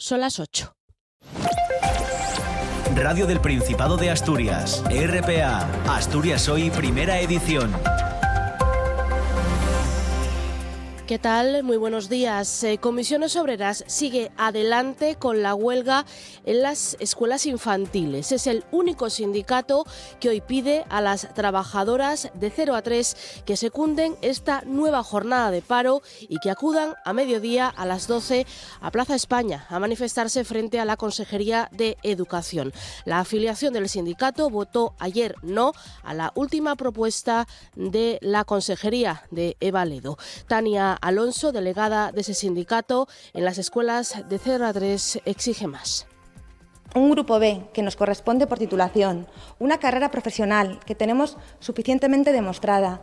son las 8. Radio del Principado de Asturias, RPA, Asturias Hoy, primera edición. ¿Qué tal? Muy buenos días. Comisiones Obreras sigue adelante con la huelga en las escuelas infantiles. Es el único sindicato que hoy pide a las trabajadoras de 0 a 3 que secunden esta nueva jornada de paro y que acudan a mediodía a las 12 a Plaza España a manifestarse frente a la Consejería de Educación. La afiliación del sindicato votó ayer no a la última propuesta de la Consejería de Eva Ledo. Tania Alonso, delegada de ese sindicato en las escuelas de 0 a 3, exige más. Un grupo B que nos corresponde por titulación, una carrera profesional que tenemos suficientemente demostrada,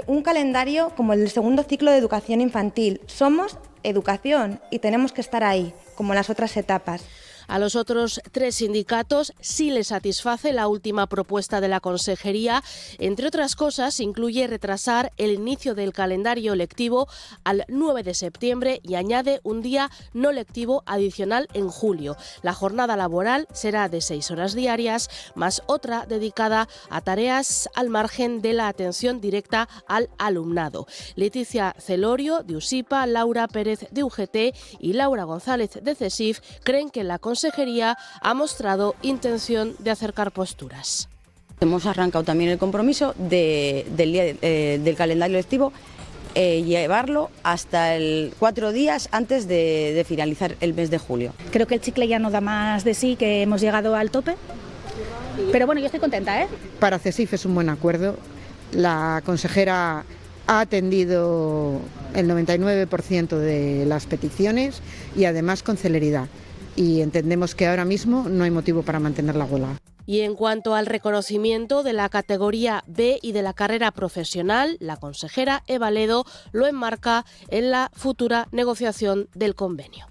un calendario como el del segundo ciclo de educación infantil. Somos educación y tenemos que estar ahí, como en las otras etapas. A los otros 3 sindicatos sí les satisface la última propuesta de la Consejería. Entre otras cosas, incluye retrasar el inicio del calendario lectivo al 9 de septiembre y añade un día no lectivo adicional en julio. La jornada laboral será de 6 horas diarias, más otra dedicada a tareas al margen de la atención directa al alumnado. Leticia Celorio, de USIPA, Laura Pérez, de UGT y Laura González, de CESIF, creen que la Consejería ha mostrado intención de acercar posturas. Hemos arrancado también el compromiso del calendario lectivo, llevarlo hasta 4 días antes de finalizar el mes de julio. Creo que el chicle ya no da más de sí, que hemos llegado al tope, pero bueno, yo estoy contenta, ¿eh? Para CESIF es un buen acuerdo. La consejera ha atendido el 99% de las peticiones y además con celeridad. Y entendemos que ahora mismo no hay motivo para mantener la huelga. Y en cuanto al reconocimiento de la categoría B y de la carrera profesional, la consejera Eva Ledo lo enmarca en la futura negociación del convenio.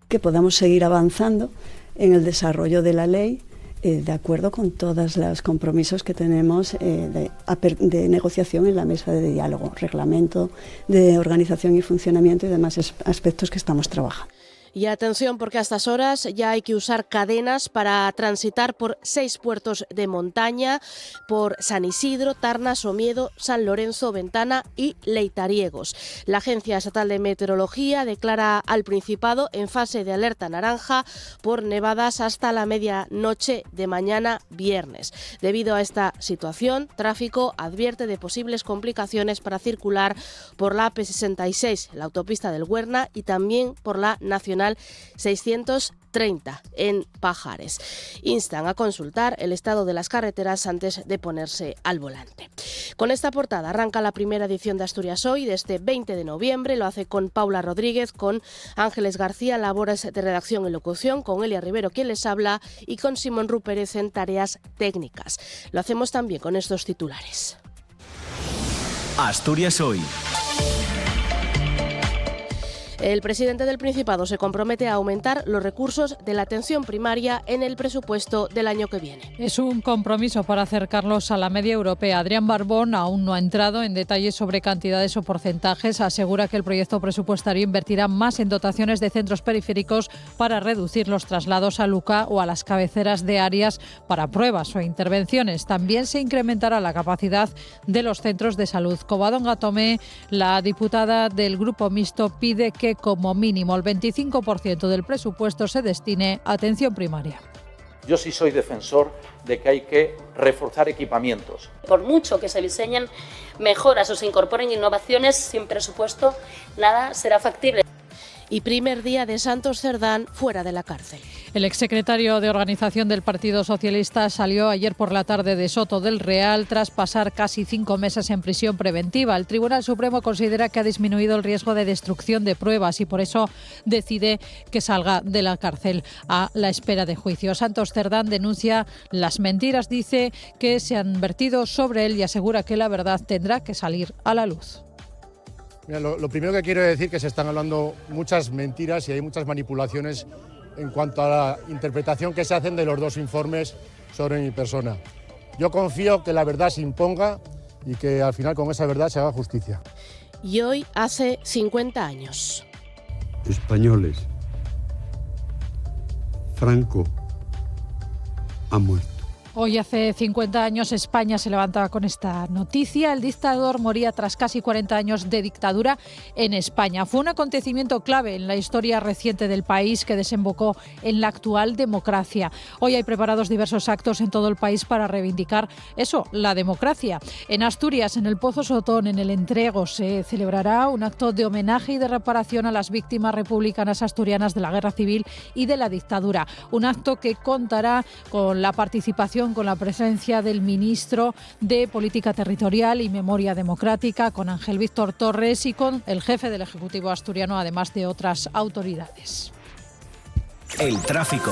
Que podamos seguir avanzando en el desarrollo de la ley de acuerdo con todos los compromisos que tenemos de negociación en la mesa de diálogo, reglamento de organización y funcionamiento y demás aspectos que estamos trabajando. Y atención, porque a estas horas ya hay que usar cadenas para transitar por 6 puertos de montaña, por San Isidro, Tarna, Somiedo, San Lorenzo, Ventana y Leitariegos. La Agencia Estatal de Meteorología declara al Principado en fase de alerta naranja por nevadas hasta la medianoche de mañana viernes. Debido a esta situación, Tráfico advierte de posibles complicaciones para circular por la AP66, la autopista del Huerna, y también por la Nacional 630 en Pajares. Instan a consultar el estado de las carreteras antes de ponerse al volante. Con esta portada arranca la primera edición de Asturias Hoy de este 20 de noviembre. Lo hace con Paula Rodríguez, con Ángeles García, labores de redacción y locución, con Elia Rivero, quien les habla, y con Simón Rupérez en tareas técnicas. Lo hacemos también con estos titulares. Asturias Hoy. El presidente del Principado se compromete a aumentar los recursos de la atención primaria en el presupuesto del año que viene. Es un compromiso para acercarlos a la media europea. Adrián Barbón aún no ha entrado en detalles sobre cantidades o porcentajes. Asegura que el proyecto presupuestario invertirá más en dotaciones de centros periféricos para reducir los traslados a Luca o a las cabeceras de áreas para pruebas o intervenciones. También se incrementará la capacidad de los centros de salud. Covadonga Tomé, la diputada del Grupo Mixto, pide que como mínimo el 25% del presupuesto se destine a atención primaria. Yo sí soy defensor de que hay que reforzar equipamientos. Por mucho que se diseñen mejoras o se incorporen innovaciones, sin presupuesto nada será factible. Y primer día de Santos Cerdán fuera de la cárcel. El exsecretario de Organización del Partido Socialista salió ayer por la tarde de Soto del Real tras pasar casi 5 meses en prisión preventiva. El Tribunal Supremo considera que ha disminuido el riesgo de destrucción de pruebas y por eso decide que salga de la cárcel a la espera de juicio. Santos Cerdán denuncia las mentiras, dice que se han vertido sobre él y asegura que la verdad tendrá que salir a la luz. Mira, lo primero que quiero decir es que se están hablando muchas mentiras y hay muchas manipulaciones en cuanto a la interpretación que se hacen de los 2 informes sobre mi persona. Yo confío que la verdad se imponga y que al final con esa verdad se haga justicia. Y hoy hace 50 años. Españoles, Franco ha muerto. Hoy hace 50 años España se levantaba con esta noticia. El dictador moría tras casi 40 años de dictadura en España. Fue un acontecimiento clave en la historia reciente del país que desembocó en la actual democracia. Hoy hay preparados diversos actos en todo el país para reivindicar eso, la democracia. En Asturias, en el Pozo Sotón, en el Entrego, se celebrará un acto de homenaje y de reparación a las víctimas republicanas asturianas de la Guerra Civil y de la dictadura. Un acto que contará con la participación, con la presencia del ministro de Política Territorial y Memoria Democrática, con Ángel Víctor Torres y con el jefe del Ejecutivo asturiano, además de otras autoridades. El tráfico.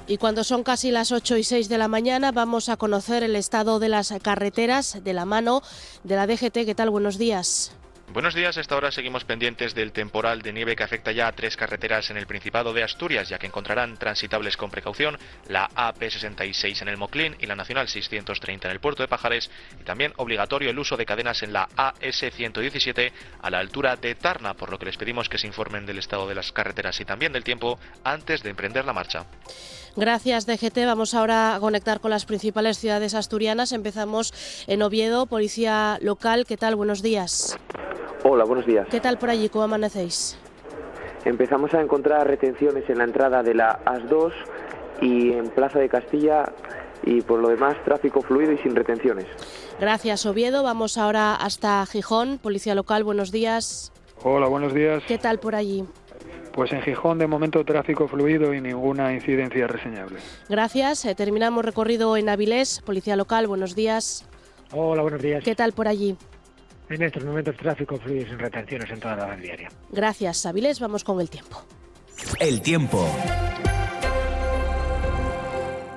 Y cuando son casi las 8:06 de la mañana, vamos a conocer el estado de las carreteras de la mano de la DGT. ¿Qué tal? Buenos días. Buenos días, hasta ahora seguimos pendientes del temporal de nieve que afecta ya a 3 carreteras en el Principado de Asturias, ya que encontrarán transitables con precaución la AP66 en el Moclín y la Nacional 630 en el Puerto de Pajares, y también obligatorio el uso de cadenas en la AS117 a la altura de Tarna, por lo que les pedimos que se informen del estado de las carreteras y también del tiempo antes de emprender la marcha. Gracias, DGT. Vamos ahora a conectar con las principales ciudades asturianas. Empezamos en Oviedo, Policía Local. ¿Qué tal? Buenos días. Hola, buenos días. ¿Qué tal por allí? ¿Cómo amanecéis? Empezamos a encontrar retenciones en la entrada de la AS2 y en Plaza de Castilla, y por lo demás tráfico fluido y sin retenciones. Gracias, Oviedo. Vamos ahora hasta Gijón, Policía Local. Buenos días. Hola, buenos días. ¿Qué tal por allí? Pues en Gijón de momento tráfico fluido y ninguna incidencia reseñable. Gracias. Terminamos recorrido en Avilés, Policía Local. Buenos días. Hola, buenos días. ¿Qué tal por allí? En estos momentos tráfico fluido sin retenciones en toda la red diaria. Gracias, Avilés. Vamos con el tiempo. El tiempo.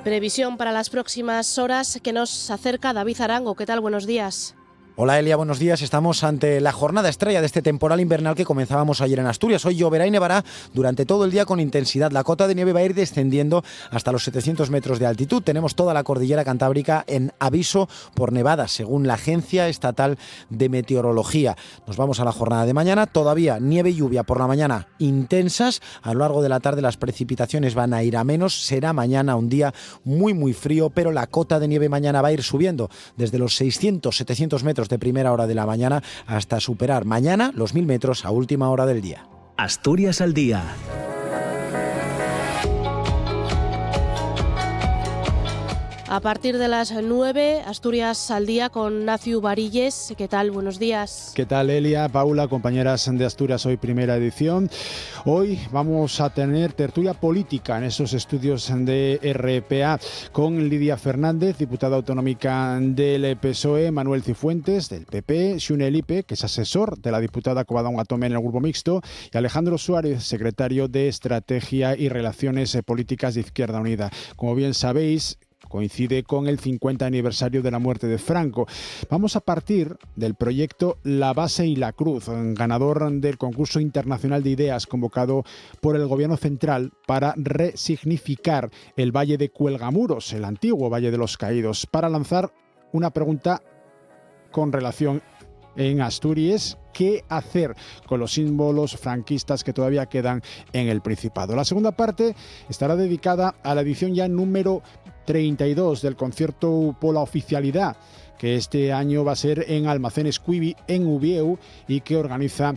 Previsión para las próximas horas que nos acerca David Arango. ¿Qué tal? Buenos días. Hola Elia, buenos días. Estamos ante la jornada estrella de este temporal invernal que comenzábamos ayer en Asturias. Hoy lloverá y nevará durante todo el día con intensidad. La cota de nieve va a ir descendiendo hasta los 700 metros de altitud. Tenemos toda la cordillera cantábrica en aviso por nevadas, según la Agencia Estatal de Meteorología. Nos vamos a la jornada de mañana. Todavía nieve y lluvia por la mañana intensas. A lo largo de la tarde las precipitaciones van a ir a menos. Será mañana un día muy frío, pero la cota de nieve mañana va a ir subiendo desde los 600-700 metros de primera hora de la mañana hasta superar mañana los 1000 metros a última hora del día. Asturias al día. A partir de las 9, Asturias al día con Naciu Barilles. ¿Qué tal? Buenos días. ¿Qué tal, Elia, Paula, compañeras de Asturias Hoy, primera edición? Hoy vamos a tener tertulia política en esos estudios de RPA con Lidia Fernández, diputada autonómica del PSOE, Manuel Cifuentes, del PP, Xune Lipe, que es asesor de la diputada Covadonga Tome en el Grupo Mixto, y Alejandro Suárez, secretario de Estrategia y Relaciones Políticas de Izquierda Unida. Como bien sabéis, coincide con el 50 aniversario de la muerte de Franco. Vamos a partir del proyecto La Base y la Cruz, ganador del concurso internacional de ideas convocado por el Gobierno Central para resignificar el Valle de Cuelgamuros, el antiguo Valle de los Caídos, para lanzar una pregunta con relación en Asturias: ¿qué hacer con los símbolos franquistas que todavía quedan en el Principado? La segunda parte estará dedicada a la edición ya número 32 del concierto por la oficialidad, que este año va a ser en Almacenes Cuivi, en Ubieu, y que organiza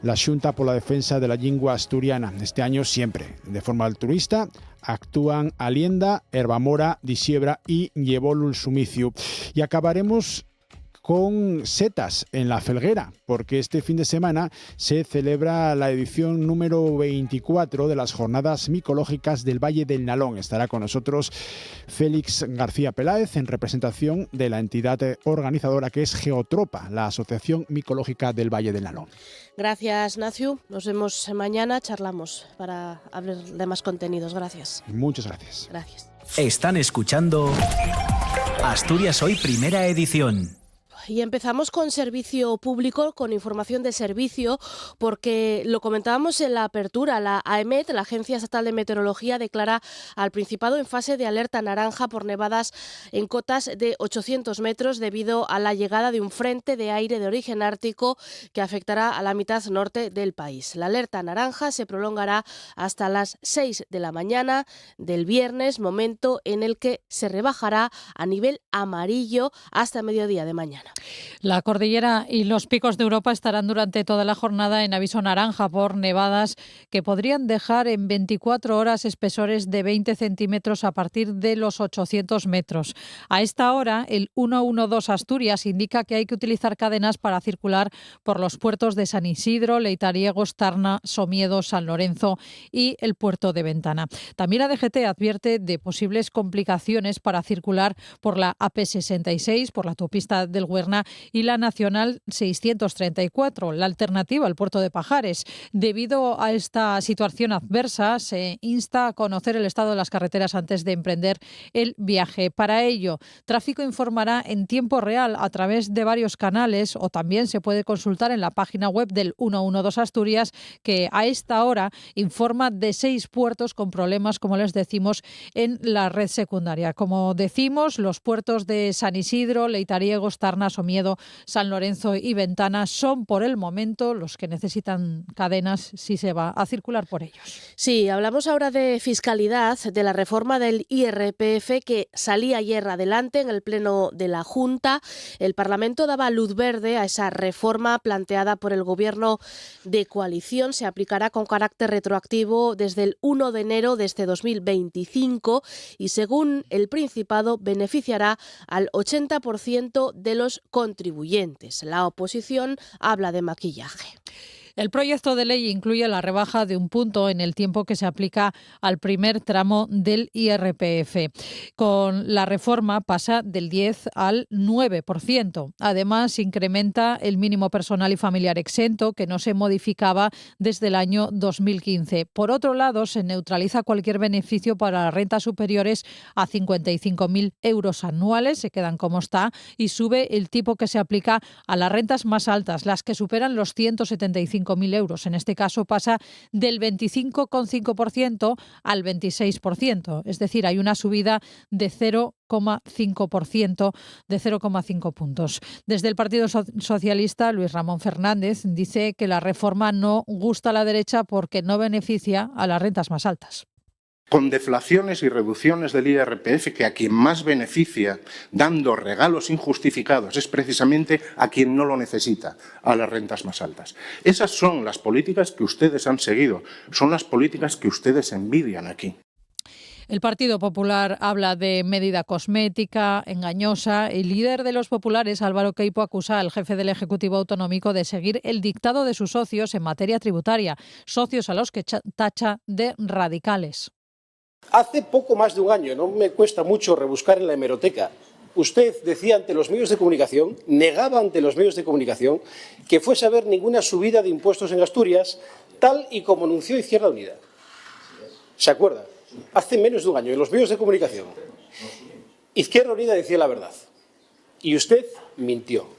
la Xunta por la Defensa de la Lingua Asturiana. Este año siempre de forma altruista actúan Alienda, Herbamora, Disiebra y Llevolul Sumiciu. Y acabaremos con setas en la Felguera, porque este fin de semana se celebra la edición número 24 de las Jornadas Micológicas del Valle del Nalón. Estará con nosotros Félix García Peláez en representación de la entidad organizadora, que es Geotropa, la Asociación Micológica del Valle del Nalón. Gracias, Naciu. Nos vemos mañana, charlamos para hablar de más contenidos. Gracias. Muchas gracias. Gracias. Están escuchando Asturias Hoy, primera edición. Y empezamos con servicio público, con información de servicio, porque lo comentábamos en la apertura. La AEMET, la Agencia Estatal de Meteorología, declara al Principado en fase de alerta naranja por nevadas en cotas de 800 metros debido a la llegada de un frente de aire de origen ártico que afectará a la mitad norte del país. La alerta naranja se prolongará hasta las 6 de la mañana del viernes, momento en el que se rebajará a nivel amarillo hasta mediodía de mañana. La cordillera y los picos de Europa estarán durante toda la jornada en aviso naranja por nevadas que podrían dejar en 24 horas espesores de 20 centímetros a partir de los 800 metros. A esta hora, el 112 Asturias indica que hay que utilizar cadenas para circular por los puertos de San Isidro, Leitariegos, Tarna, Somiedo, San Lorenzo y el puerto de Ventana. También la DGT advierte de posibles complicaciones para circular por la AP66, por la autopista del Huerna y la Nacional 634, la alternativa al puerto de Pajares. Debido a esta situación adversa, se insta a conocer el estado de las carreteras antes de emprender el viaje. Para ello, Tráfico informará en tiempo real a través de varios canales o también se puede consultar en la página web del 112 Asturias, que a esta hora informa de 6 puertos con problemas, como les decimos, en la red secundaria. Como decimos, los puertos de San Isidro, Leitariegos, Tarna, Somiedo, San Lorenzo y Ventana son por el momento los que necesitan cadenas si se va a circular por ellos. Sí, hablamos ahora de fiscalidad, de la reforma del IRPF que salía ayer adelante en el pleno de la Junta. El Parlamento daba luz verde a esa reforma planteada por el Gobierno de coalición. Se aplicará con carácter retroactivo desde el 1 de enero de este 2025 y, según el Principado, beneficiará al 80% de los contribuyentes. La oposición habla de maquillaje. El proyecto de ley incluye la rebaja de un punto en el tiempo que se aplica al primer tramo del IRPF. Con la reforma pasa del 10 al 9%. Además, incrementa el mínimo personal y familiar exento, que no se modificaba desde el año 2015. Por otro lado, se neutraliza cualquier beneficio para las rentas superiores a 55.000 euros anuales, se quedan como está, y sube el tipo que se aplica a las rentas más altas, las que superan los 175.000 euros. En este caso pasa del 25,5% al 26%. Es decir, hay una subida de 0,5%, de 0,5 puntos. Desde el Partido Socialista, Luis Ramón Fernández dice que la reforma no gusta a la derecha porque no beneficia a las rentas más altas. Con deflaciones y reducciones del IRPF, que a quien más beneficia, dando regalos injustificados, es precisamente a quien no lo necesita, a las rentas más altas. Esas son las políticas que ustedes han seguido, son las políticas que ustedes envidian aquí. El Partido Popular habla de medida cosmética, engañosa. El líder de los populares, Álvaro Queipo, acusa al jefe del Ejecutivo Autonómico de seguir el dictado de sus socios en materia tributaria, socios a los que tacha de radicales. Hace poco más de un año, no me cuesta mucho rebuscar en la hemeroteca, usted decía ante los medios de comunicación, negaba ante los medios de comunicación que fuese a haber ninguna subida de impuestos en Asturias, tal y como anunció Izquierda Unida. ¿Se acuerda? Hace menos de un año, en los medios de comunicación, Izquierda Unida decía la verdad y usted mintió.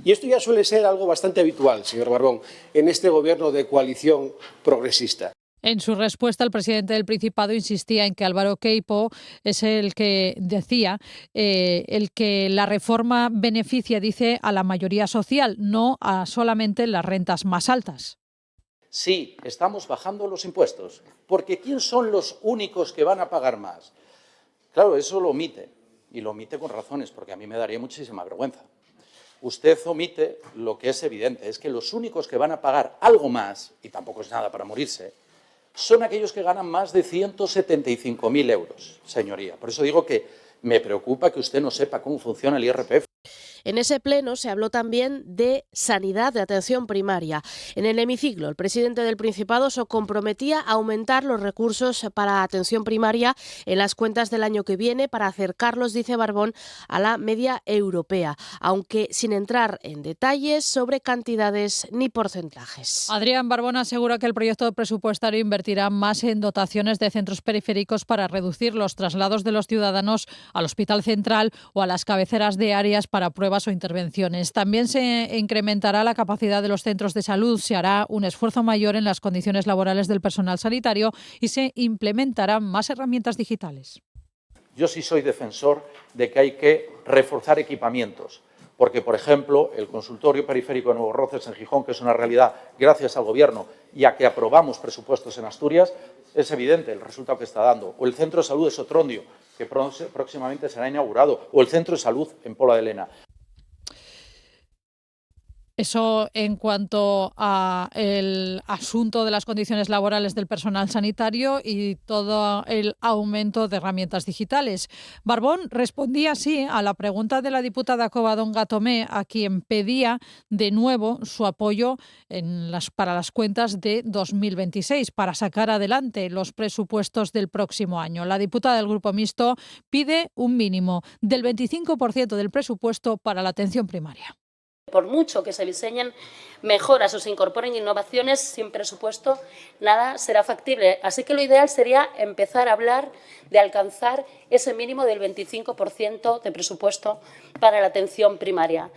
Y esto ya suele ser algo bastante habitual, señor Barbón, en este gobierno de coalición progresista. En su respuesta, el presidente del Principado insistía en que Álvaro Queipo es el que decía el que la reforma beneficia, dice, a la mayoría social, no a solamente las rentas más altas. Sí, estamos bajando los impuestos, porque ¿quién son los únicos que van a pagar más? Claro, eso lo omite, y lo omite con razones, porque a mí me daría muchísima vergüenza. Usted omite lo que es evidente, es que los únicos que van a pagar algo más, y tampoco es nada para morirse, son aquellos que ganan más de 175.000 euros, señoría. Por eso digo que me preocupa que usted no sepa cómo funciona el IRPF. En ese pleno se habló también de sanidad, de atención primaria. En el hemiciclo, el presidente del Principado se comprometía a aumentar los recursos para atención primaria en las cuentas del año que viene para acercarlos, dice Barbón, a la media europea, aunque sin entrar en detalles sobre cantidades ni porcentajes. Adrián Barbón asegura que el proyecto presupuestario invertirá más en dotaciones de centros periféricos para reducir los traslados de los ciudadanos al Hospital Central o a las cabeceras de áreas para pruebas pruebas o intervenciones. También se incrementará la capacidad de los centros de salud, se hará un esfuerzo mayor en las condiciones laborales del personal sanitario y se implementarán más herramientas digitales. Yo sí soy defensor de que hay que reforzar equipamientos, porque, por ejemplo, el consultorio periférico de Nuevos Roces en Gijón, que es una realidad gracias al Gobierno y a que aprobamos presupuestos en Asturias, es evidente el resultado que está dando. O el Centro de Salud de Sotrondio, que próximamente será inaugurado, o el Centro de Salud en Pola de Lena. Eso en cuanto al asunto de las condiciones laborales del personal sanitario y todo el aumento de herramientas digitales. Barbón respondía así a la pregunta de la diputada Covadonga Tomé, a quien pedía de nuevo su apoyo para las cuentas de 2026, para sacar adelante los presupuestos del próximo año. La diputada del Grupo Mixto pide un mínimo del 25% del presupuesto para la atención primaria. Por mucho que se diseñen mejoras o se incorporen innovaciones, sin presupuesto nada será factible. Así que lo ideal sería empezar a hablar de alcanzar ese mínimo del 25% de presupuesto para la atención primaria.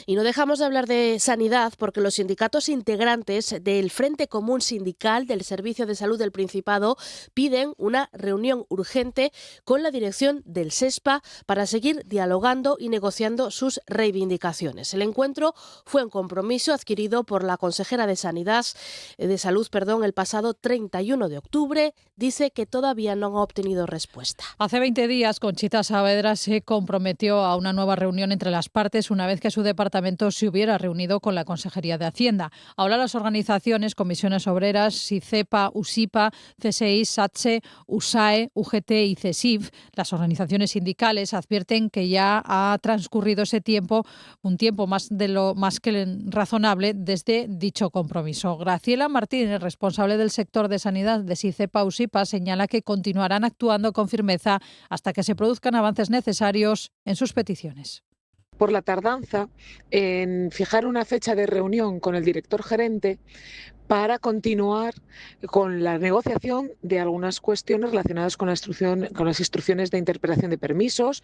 Y no dejamos de hablar de sanidad porque los sindicatos integrantes del Frente Común Sindical del Servicio de Salud del Principado piden una reunión urgente con la dirección del SESPA para seguir dialogando y negociando sus reivindicaciones. El encuentro fue un compromiso adquirido por la consejera de Salud, el pasado 31 de octubre. Dice que todavía no ha obtenido respuesta. Hace 20 días, Conchita Saavedra se comprometió a una nueva reunión entre las partes una vez que su departamento se hubiera reunido con la Consejería de Hacienda. Ahora las organizaciones, Comisiones Obreras, SICEPA, USIPA, CSI, SATSE, USAE, UGT y CESIF, las organizaciones sindicales advierten que ya ha transcurrido ese tiempo, un tiempo más que razonable desde dicho compromiso. Graciela Martínez, responsable del sector de sanidad de SICEPA, USIPA, señala que continuarán actuando con firmeza hasta que se produzcan avances necesarios en sus peticiones. Por la tardanza en fijar una fecha de reunión con el director gerente para continuar con la negociación de algunas cuestiones relacionadas con las instrucciones de interpretación de permisos,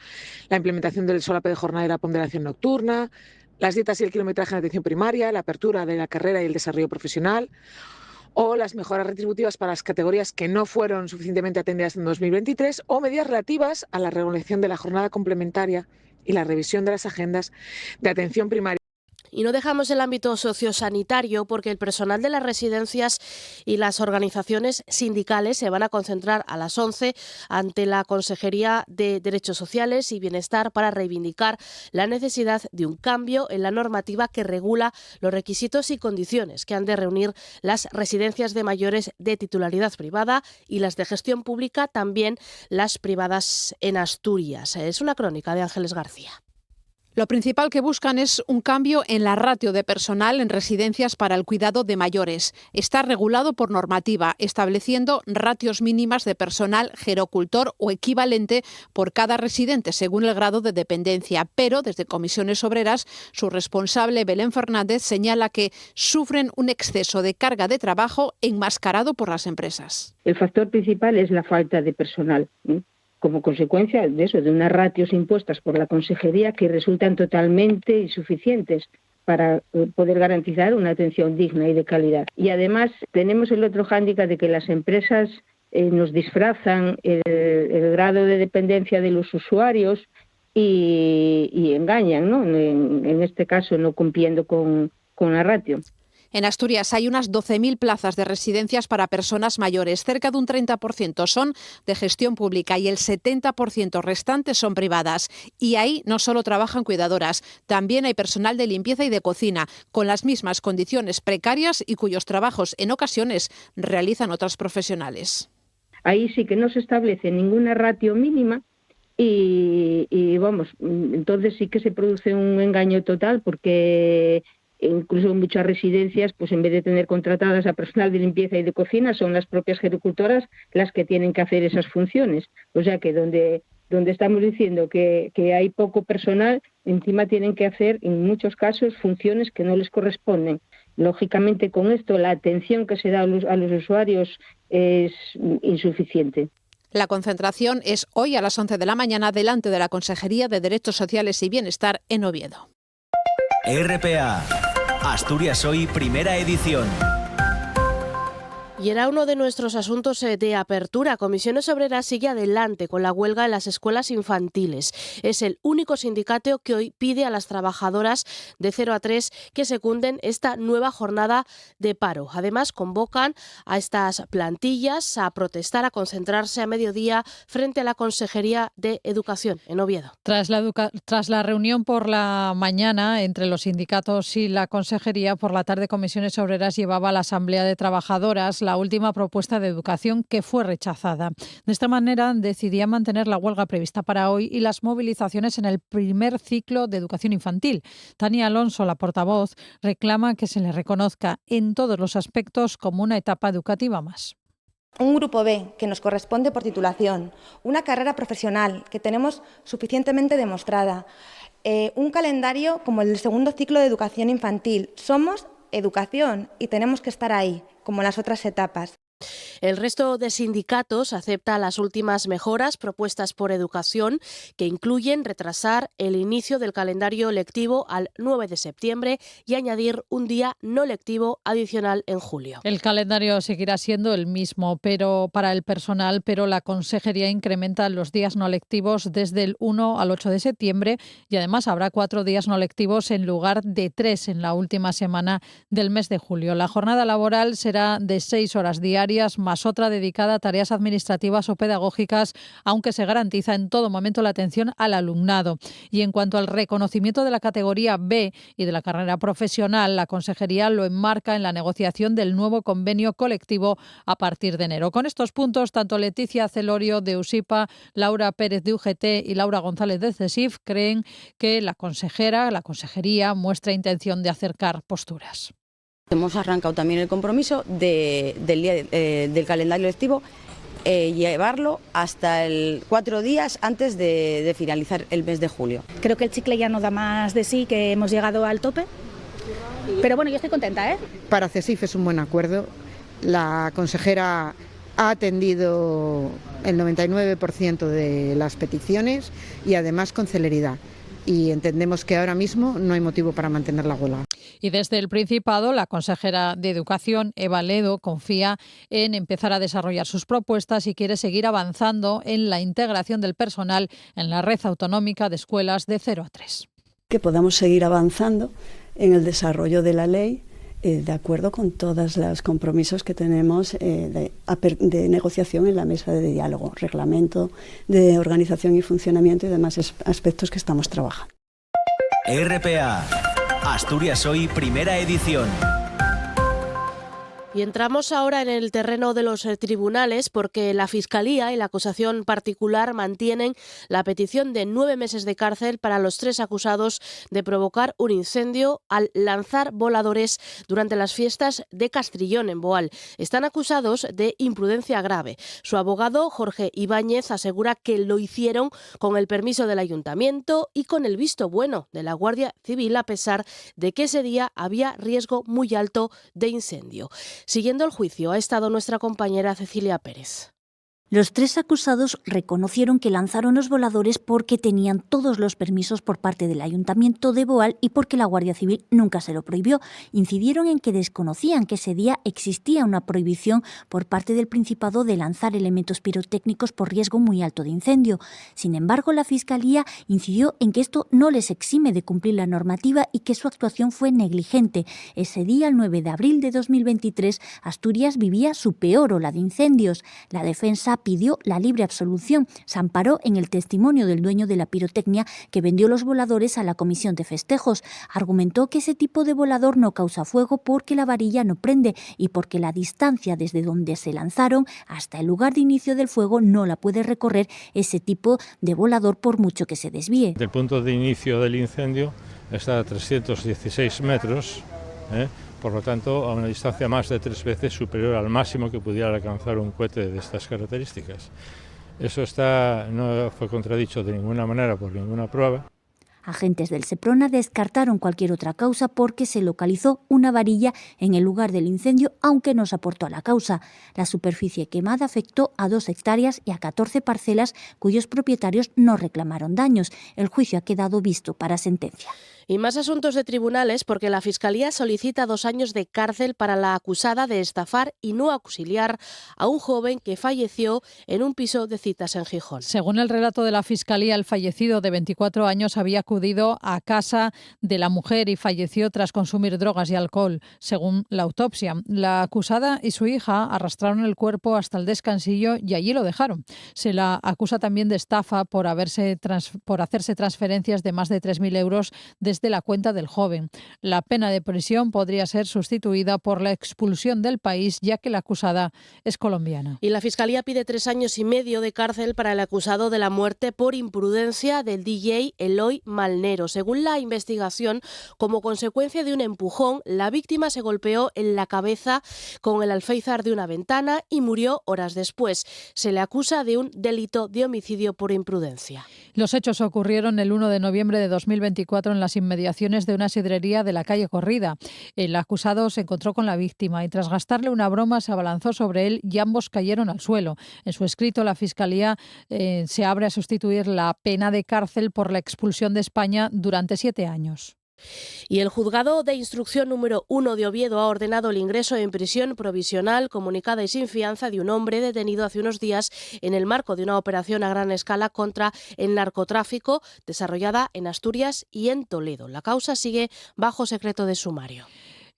la implementación del solape de jornada y la ponderación nocturna, las dietas y el kilometraje en atención primaria, la apertura de la carrera y el desarrollo profesional, o las mejoras retributivas para las categorías que no fueron suficientemente atendidas en 2023, o medidas relativas a la regulación de la jornada complementaria y la revisión de las agendas de atención primaria. Y no dejamos el ámbito sociosanitario porque el personal de las residencias y las organizaciones sindicales se van a concentrar a las 11 ante la Consejería de Derechos Sociales y Bienestar para reivindicar la necesidad de un cambio en la normativa que regula los requisitos y condiciones que han de reunir las residencias de mayores de titularidad privada y las de gestión pública, también las privadas en Asturias. Es una crónica de Ángeles García. Lo principal que buscan es un cambio en la ratio de personal en residencias para el cuidado de mayores. Está regulado por normativa, estableciendo ratios mínimas de personal gerocultor o equivalente por cada residente, según el grado de dependencia. Pero desde Comisiones Obreras, su responsable, Belén Fernández, señala que sufren un exceso de carga de trabajo enmascarado por las empresas. El factor principal es la falta de personal, como consecuencia de eso, de unas ratios impuestas por la Consejería que resultan totalmente insuficientes para poder garantizar una atención digna y de calidad. Y además tenemos el otro hándicap de que las empresas nos disfrazan el grado de dependencia de los usuarios y engañan, ¿no? En este caso no cumpliendo con la ratio. En Asturias hay unas 12.000 plazas de residencias para personas mayores. Cerca de un 30% son de gestión pública y el 70% restantes son privadas. Y ahí no solo trabajan cuidadoras, también hay personal de limpieza y de cocina, con las mismas condiciones precarias y cuyos trabajos en ocasiones realizan otras profesionales. Ahí sí que no se establece ninguna ratio mínima y vamos, entonces sí que se produce un engaño total porque incluso en muchas residencias, pues en vez de tener contratadas a personal de limpieza y de cocina, son las propias gerocultoras las que tienen que hacer esas funciones. O sea que donde estamos diciendo que hay poco personal, encima tienen que hacer, en muchos casos, funciones que no les corresponden. Lógicamente, con esto, la atención que se da a los usuarios es insuficiente. La concentración es hoy a las 11 de la mañana delante de la Consejería de Derechos Sociales y Bienestar en Oviedo. RPA, Asturias Hoy, primera edición. Y era uno de nuestros asuntos de apertura. Comisiones Obreras sigue adelante con la huelga en las escuelas infantiles. Es el único sindicato que hoy pide a las trabajadoras de 0 a 3 que secunden esta nueva jornada de paro. Además, convocan a estas plantillas a protestar, a concentrarse a mediodía frente a la Consejería de Educación en Oviedo. Tras la reunión por la mañana entre los sindicatos y la Consejería, por la tarde Comisiones Obreras llevaba a la Asamblea de Trabajadoras la última propuesta de educación que fue rechazada. De esta manera decidía mantener la huelga prevista para hoy y las movilizaciones en el primer ciclo de educación infantil. Tania Alonso, la portavoz, reclama que se le reconozca en todos los aspectos como una etapa educativa más. Un grupo B que nos corresponde por titulación, una carrera profesional que tenemos suficientemente demostrada, un calendario como el del segundo ciclo de educación infantil. Somos educación y tenemos que estar ahí, como las otras etapas. El resto de sindicatos acepta las últimas mejoras propuestas por Educación, que incluyen retrasar el inicio del calendario lectivo al 9 de septiembre y añadir un día no lectivo adicional en julio. El calendario seguirá siendo el mismo para el personal, pero la Consejería incrementa los días no lectivos desde el 1 al 8 de septiembre y además habrá 4 días no lectivos en lugar de 3 en la última semana del mes de julio. La jornada laboral será de 6 horas diarias más otra dedicada a tareas administrativas o pedagógicas, aunque se garantiza en todo momento la atención al alumnado. Y en cuanto al reconocimiento de la categoría B y de la carrera profesional, la Consejería lo enmarca en la negociación del nuevo convenio colectivo a partir de enero. Con estos puntos, tanto Leticia Celorio de USIPA, Laura Pérez de UGT y Laura González de CESIF creen que la Consejería muestra intención de acercar posturas. Hemos arrancado también el compromiso del calendario lectivo, llevarlo hasta 4 días antes de finalizar el mes de julio. Creo que el chicle ya no da más de sí, que hemos llegado al tope, pero bueno, yo estoy contenta, ¿eh? Para CESIF es un buen acuerdo. La consejera ha atendido el 99% de las peticiones y además con celeridad. Y entendemos que ahora mismo no hay motivo para mantener la huelga. Y desde el Principado, la consejera de Educación, Eva Ledo, confía en empezar a desarrollar sus propuestas y quiere seguir avanzando en la integración del personal en la red autonómica de escuelas de 0 a 3. Que podamos seguir avanzando en el desarrollo de la ley de acuerdo con todos los compromisos que tenemos de negociación en la mesa de diálogo, reglamento de organización y funcionamiento y demás aspectos que estamos trabajando. RPA, Asturias Hoy, primera edición. Y entramos ahora en el terreno de los tribunales porque la Fiscalía y la acusación particular mantienen la petición de 9 meses de cárcel para los 3 acusados de provocar un incendio al lanzar voladores durante las fiestas de Castrillón, en Boal. Están acusados de imprudencia grave. Su abogado, Jorge Ibáñez, asegura que lo hicieron con el permiso del Ayuntamiento y con el visto bueno de la Guardia Civil, a pesar de que ese día había riesgo muy alto de incendio. Siguiendo el juicio ha estado nuestra compañera Cecilia Pérez. Los 3 acusados reconocieron que lanzaron los voladores porque tenían todos los permisos por parte del Ayuntamiento de Boal y porque la Guardia Civil nunca se lo prohibió. Incidieron en que desconocían que ese día existía una prohibición por parte del Principado de lanzar elementos pirotécnicos por riesgo muy alto de incendio. Sin embargo, la Fiscalía incidió en que esto no les exime de cumplir la normativa y que su actuación fue negligente. Ese día, el 9 de abril de 2023, Asturias vivía su peor ola de incendios. La defensa pidió la libre absolución. Se amparó en el testimonio del dueño de la pirotecnia que vendió los voladores a la comisión de festejos. Argumentó que ese tipo de volador no causa fuego porque la varilla no prende y porque la distancia desde donde se lanzaron hasta el lugar de inicio del fuego no la puede recorrer ese tipo de volador por mucho que se desvíe. El punto de inicio del incendio está a 316 metros, por lo tanto a una distancia más de 3 veces superior al máximo que pudiera alcanzar un cohete de estas características. Eso no fue contradicho de ninguna manera por ninguna prueba. Agentes del Seprona descartaron cualquier otra causa porque se localizó una varilla en el lugar del incendio, aunque no se aportó a la causa. La superficie quemada afectó a 2 hectáreas y a 14 parcelas cuyos propietarios no reclamaron daños. El juicio ha quedado visto para sentencia. Y más asuntos de tribunales porque la Fiscalía solicita 2 años de cárcel para la acusada de estafar y no auxiliar a un joven que falleció en un piso de citas en Gijón. Según el relato de la Fiscalía, el fallecido de 24 años había acudido a casa de la mujer y falleció tras consumir drogas y alcohol, según la autopsia. La acusada y su hija arrastraron el cuerpo hasta el descansillo y allí lo dejaron. Se la acusa también de estafa por hacerse transferencias de más de 3.000 euros desde la cuenta del joven. La pena de prisión podría ser sustituida por la expulsión del país, ya que la acusada es colombiana. Y la Fiscalía pide 3 años y medio de cárcel para el acusado de la muerte por imprudencia del DJ Eloy Malnero. Según la investigación, como consecuencia de un empujón, la víctima se golpeó en la cabeza con el alféizar de una ventana y murió horas después. Se le acusa de un delito de homicidio por imprudencia. Los hechos ocurrieron el 1 de noviembre de 2024 en las inmediaciones de una sidrería de la calle Corrida. El acusado se encontró con la víctima y tras gastarle una broma se abalanzó sobre él y ambos cayeron al suelo. En su escrito, la Fiscalía se abre a sustituir la pena de cárcel por la expulsión de España durante 7 años. Y el Juzgado de Instrucción número 1 de Oviedo ha ordenado el ingreso en prisión provisional, comunicada y sin fianza de un hombre detenido hace unos días en el marco de una operación a gran escala contra el narcotráfico desarrollada en Asturias y en Toledo. La causa sigue bajo secreto de sumario.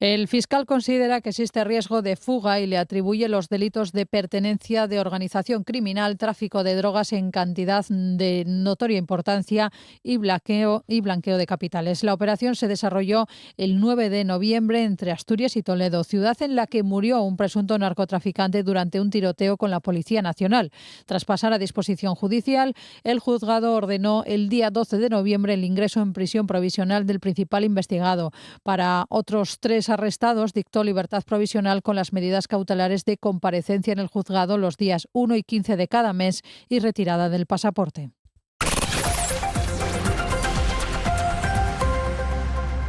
El fiscal considera que existe riesgo de fuga y le atribuye los delitos de pertenencia de organización criminal, tráfico de drogas en cantidad de notoria importancia y blanqueo de capitales. La operación se desarrolló el 9 de noviembre entre Asturias y Toledo, ciudad en la que murió un presunto narcotraficante durante un tiroteo con la Policía Nacional. Tras pasar a disposición judicial, el juzgado ordenó el día 12 de noviembre el ingreso en prisión provisional del principal investigado. Para otros 3 arrestados dictó libertad provisional con las medidas cautelares de comparecencia en el juzgado los días 1 y 15 de cada mes y retirada del pasaporte.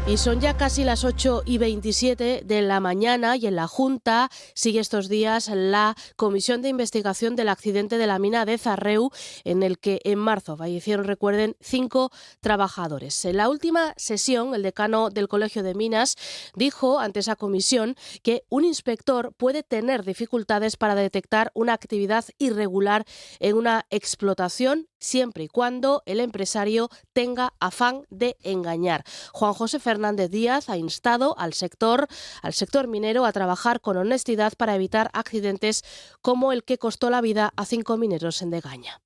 Y son ya casi las 8:27 de la mañana y en la Junta sigue estos días la comisión de investigación del accidente de la mina de Zarreu, en el que en marzo fallecieron, recuerden, 5 trabajadores. En la última sesión, el decano del Colegio de Minas dijo ante esa comisión que un inspector puede tener dificultades para detectar una actividad irregular en una explotación siempre y cuando el empresario tenga afán de engañar. Juan José Fernández Díaz ha instado al sector minero a trabajar con honestidad para evitar accidentes como el que costó la vida a 5 mineros en Degaña.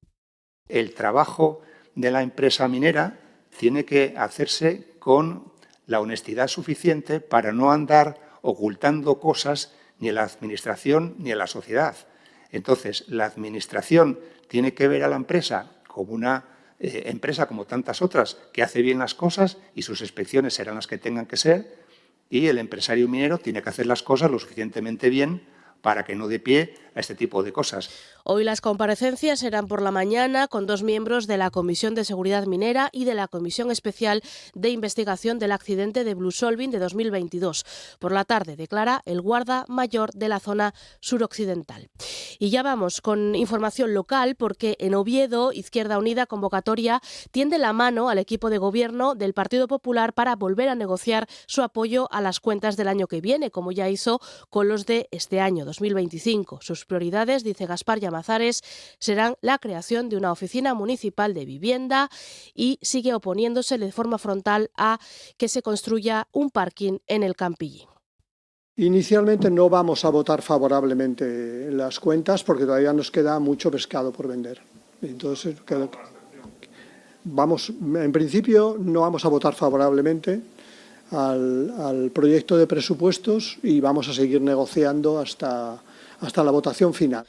El trabajo de la empresa minera tiene que hacerse con la honestidad suficiente para no andar ocultando cosas ni en la Administración ni en la sociedad. Entonces, la Administración tiene que ver a la empresa como una empresa como tantas otras que hace bien las cosas y sus inspecciones serán las que tengan que ser, y el empresario minero tiene que hacer las cosas lo suficientemente bien para que no dé pie a este tipo de cosas. Hoy las comparecencias serán por la mañana con 2 miembros de la Comisión de Seguridad Minera y de la Comisión Especial de Investigación del Accidente de Bluesolving de 2022. Por la tarde declara el guarda mayor de la zona suroccidental. Y ya vamos con información local porque en Oviedo, Izquierda Unida Convocatoria tiende la mano al equipo de gobierno del Partido Popular para volver a negociar su apoyo a las cuentas del año que viene, como ya hizo con los de este año, 2025. Sus prioridades, dice Gaspar Llamazares, serán la creación de una oficina municipal de vivienda y sigue oponiéndose de forma frontal a que se construya un parking en el Campillín. Inicialmente no vamos a votar favorablemente las cuentas porque todavía nos queda mucho pescado por vender. Entonces, en principio no vamos a votar favorablemente al proyecto de presupuestos y vamos a seguir negociando hasta la votación final.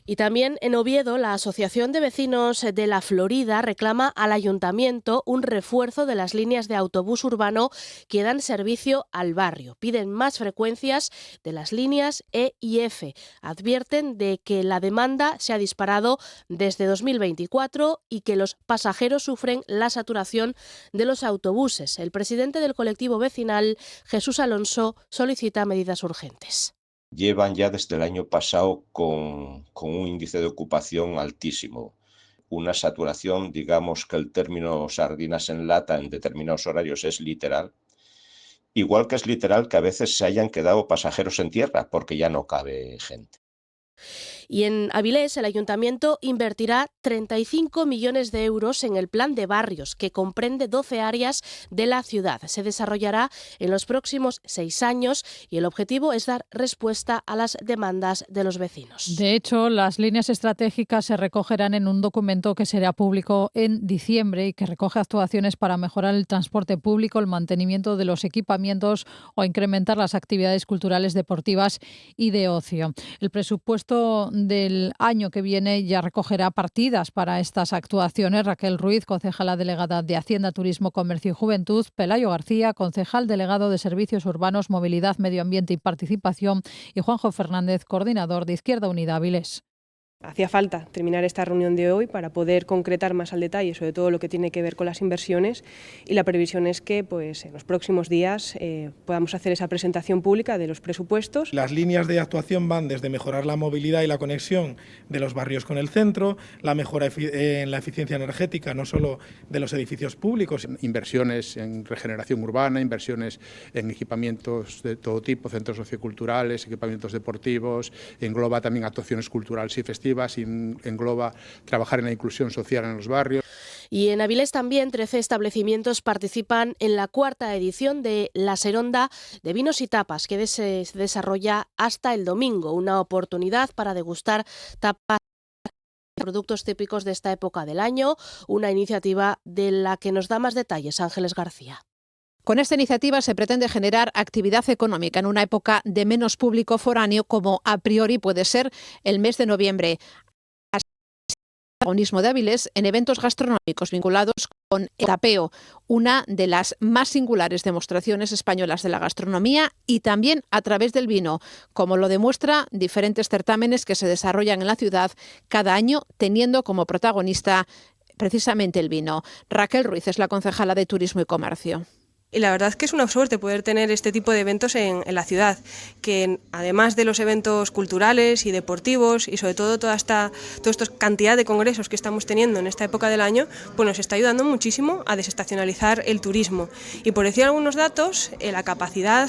Y también en Oviedo, la Asociación de Vecinos de La Florida reclama al Ayuntamiento un refuerzo de las líneas de autobús urbano que dan servicio al barrio. Piden más frecuencias de las líneas E y F. Advierten de que la demanda se ha disparado desde 2024 y que los pasajeros sufren la saturación de los autobuses. El presidente del colectivo vecinal, Jesús Alonso, solicita medidas urgentes. Llevan ya desde el año pasado con un índice de ocupación altísimo. una saturación, digamos que el término sardinas en lata en determinados horarios es literal, igual que es literal que a veces se hayan quedado pasajeros en tierra porque ya no cabe gente. Y en Avilés, el Ayuntamiento invertirá 35 millones de euros en el Plan de Barrios, que comprende 12 áreas de la ciudad. Se desarrollará en los próximos 6 años y el objetivo es dar respuesta a las demandas de los vecinos. De hecho, las líneas estratégicas se recogerán en un documento que será público en diciembre y que recoge actuaciones para mejorar el transporte público, el mantenimiento de los equipamientos o incrementar las actividades culturales, deportivas y de ocio. El presupuesto del año que viene ya recogerá partidas para estas actuaciones. Raquel Ruiz, concejala delegada de Hacienda, Turismo, Comercio y Juventud; Pelayo García, concejal delegado de Servicios Urbanos, Movilidad, Medio Ambiente y Participación; y Juanjo Fernández, coordinador de Izquierda Unida Avilés. Hacía falta terminar esta reunión de hoy para poder concretar más al detalle sobre todo lo que tiene que ver con las inversiones, y la previsión es que en los próximos días podamos hacer esa presentación pública de los presupuestos. Las líneas de actuación van desde mejorar la movilidad y la conexión de los barrios con el centro, la mejora en la eficiencia energética, no solo de los edificios públicos. Inversiones en regeneración urbana, inversiones en equipamientos de todo tipo, centros socioculturales, equipamientos deportivos, engloba también actuaciones culturales y festivas, engloba trabajar en la inclusión social en los barrios. Y en Avilés también 13 establecimientos participan en la 4ª edición de la Seronda de Vinos y Tapas, que se desarrolla hasta el domingo. Una oportunidad para degustar tapas, productos típicos de esta época del año, una iniciativa de la que nos da más detalles Ángeles García. Con esta iniciativa se pretende generar actividad económica en una época de menos público foráneo, como a priori puede ser el mes de noviembre. Así, el protagonismo de Avilés en eventos gastronómicos vinculados con el tapeo, una de las más singulares demostraciones españolas de la gastronomía, y también a través del vino, como lo demuestra diferentes certámenes que se desarrollan en la ciudad cada año, teniendo como protagonista precisamente el vino. Raquel Ruiz es la concejala de Turismo y Comercio. Y la verdad es que es una suerte poder tener este tipo de eventos en la ciudad, que además de los eventos culturales y deportivos y sobre todo toda esta cantidad de congresos que estamos teniendo en esta época del año, pues nos está ayudando muchísimo a desestacionalizar el turismo. Y por decir algunos datos, la capacidad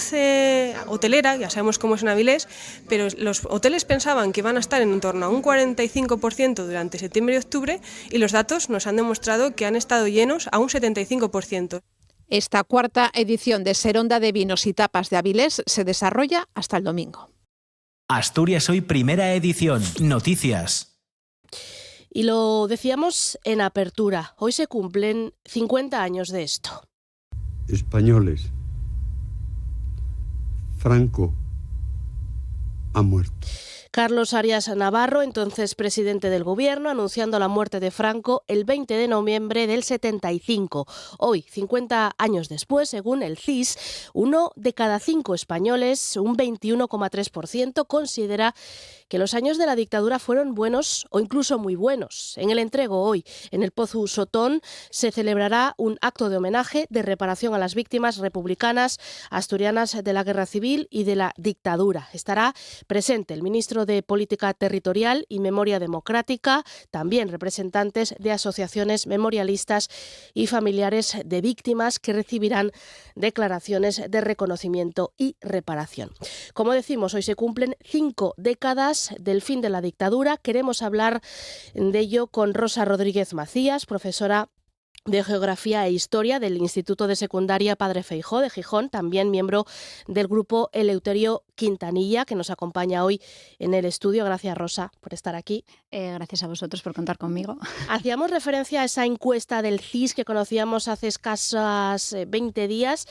hotelera, ya sabemos cómo es en Avilés, pero los hoteles pensaban que iban a estar en torno a un 45% durante septiembre y octubre, y los datos nos han demostrado que han estado llenos a un 75%. Esta 4ª edición de Seronda de Vinos y Tapas de Avilés se desarrolla hasta el domingo. Asturias Hoy, primera edición. Noticias. Y lo decíamos en apertura, hoy se cumplen 50 años de esto. Españoles, Franco ha muerto. Carlos Arias Navarro, entonces presidente del Gobierno, anunciando la muerte de Franco el 20 de noviembre del 75. Hoy, 50 años después, según el CIS, 1 de cada 5 españoles, un 21,3%, considera que los años de la dictadura fueron buenos o incluso muy buenos. En el entrego hoy, en el Pozu Sotón, se celebrará un acto de homenaje de reparación a las víctimas republicanas asturianas de la Guerra Civil y de la dictadura. Estará presente el ministro de Política Territorial y Memoria Democrática, también representantes de asociaciones memorialistas y familiares de víctimas que recibirán declaraciones de reconocimiento y reparación. Como decimos, hoy se cumplen 5 décadas del fin de la dictadura. Queremos hablar de ello con Rosa Rodríguez Macías, profesora de Geografía e Historia del Instituto de Secundaria Padre Feijóo de Gijón, también miembro del grupo Eleuterio Quintanilla, que nos acompaña hoy en el estudio. Gracias, Rosa, por estar aquí. Gracias a vosotros por contar conmigo. Hacíamos referencia a esa encuesta del CIS que conocíamos hace escasas 20 días.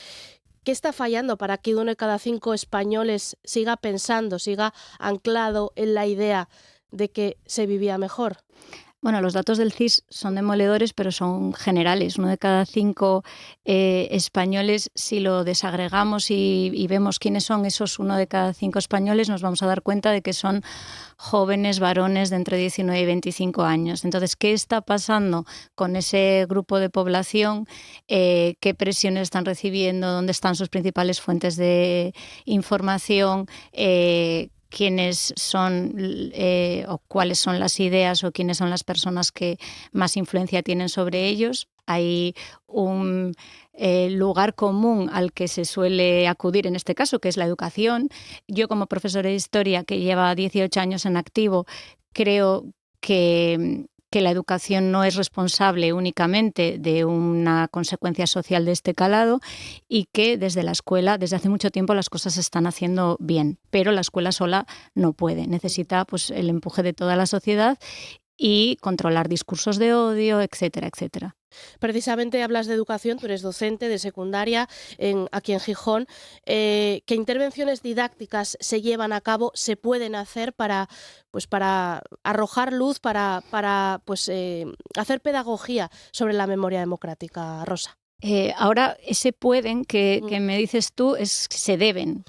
¿Qué está fallando para que 1 de cada 5 españoles siga pensando, siga anclado en la idea de que se vivía mejor? Bueno, los datos del CIS son demoledores, pero son generales. 1 de cada 5 españoles, si lo desagregamos y vemos quiénes son esos 1 de cada 5 españoles, nos vamos a dar cuenta de que son jóvenes varones de entre 19 y 25 años. Entonces, ¿qué está pasando con ese grupo de población? ¿Qué presiones están recibiendo? ¿Dónde están sus principales fuentes de información? quiénes son o cuáles son las ideas o quiénes son las personas que más influencia tienen sobre ellos. Hay un lugar común al que se suele acudir en este caso, que es la educación. Yo, como profesora de historia que lleva 18 años en activo, creo que la educación no es responsable únicamente de una consecuencia social de este calado y que desde la escuela, desde hace mucho tiempo, las cosas se están haciendo bien, pero la escuela sola no puede. Necesita pues el empuje de toda la sociedad y controlar discursos de odio, etcétera, etcétera. Precisamente hablas de educación, tú eres docente de secundaria aquí en Gijón. ¿Qué intervenciones didácticas se llevan a cabo, se pueden hacer para arrojar luz, para hacer pedagogía sobre la memoria democrática, Rosa? Ahora, ese pueden que me dices tú, se deben.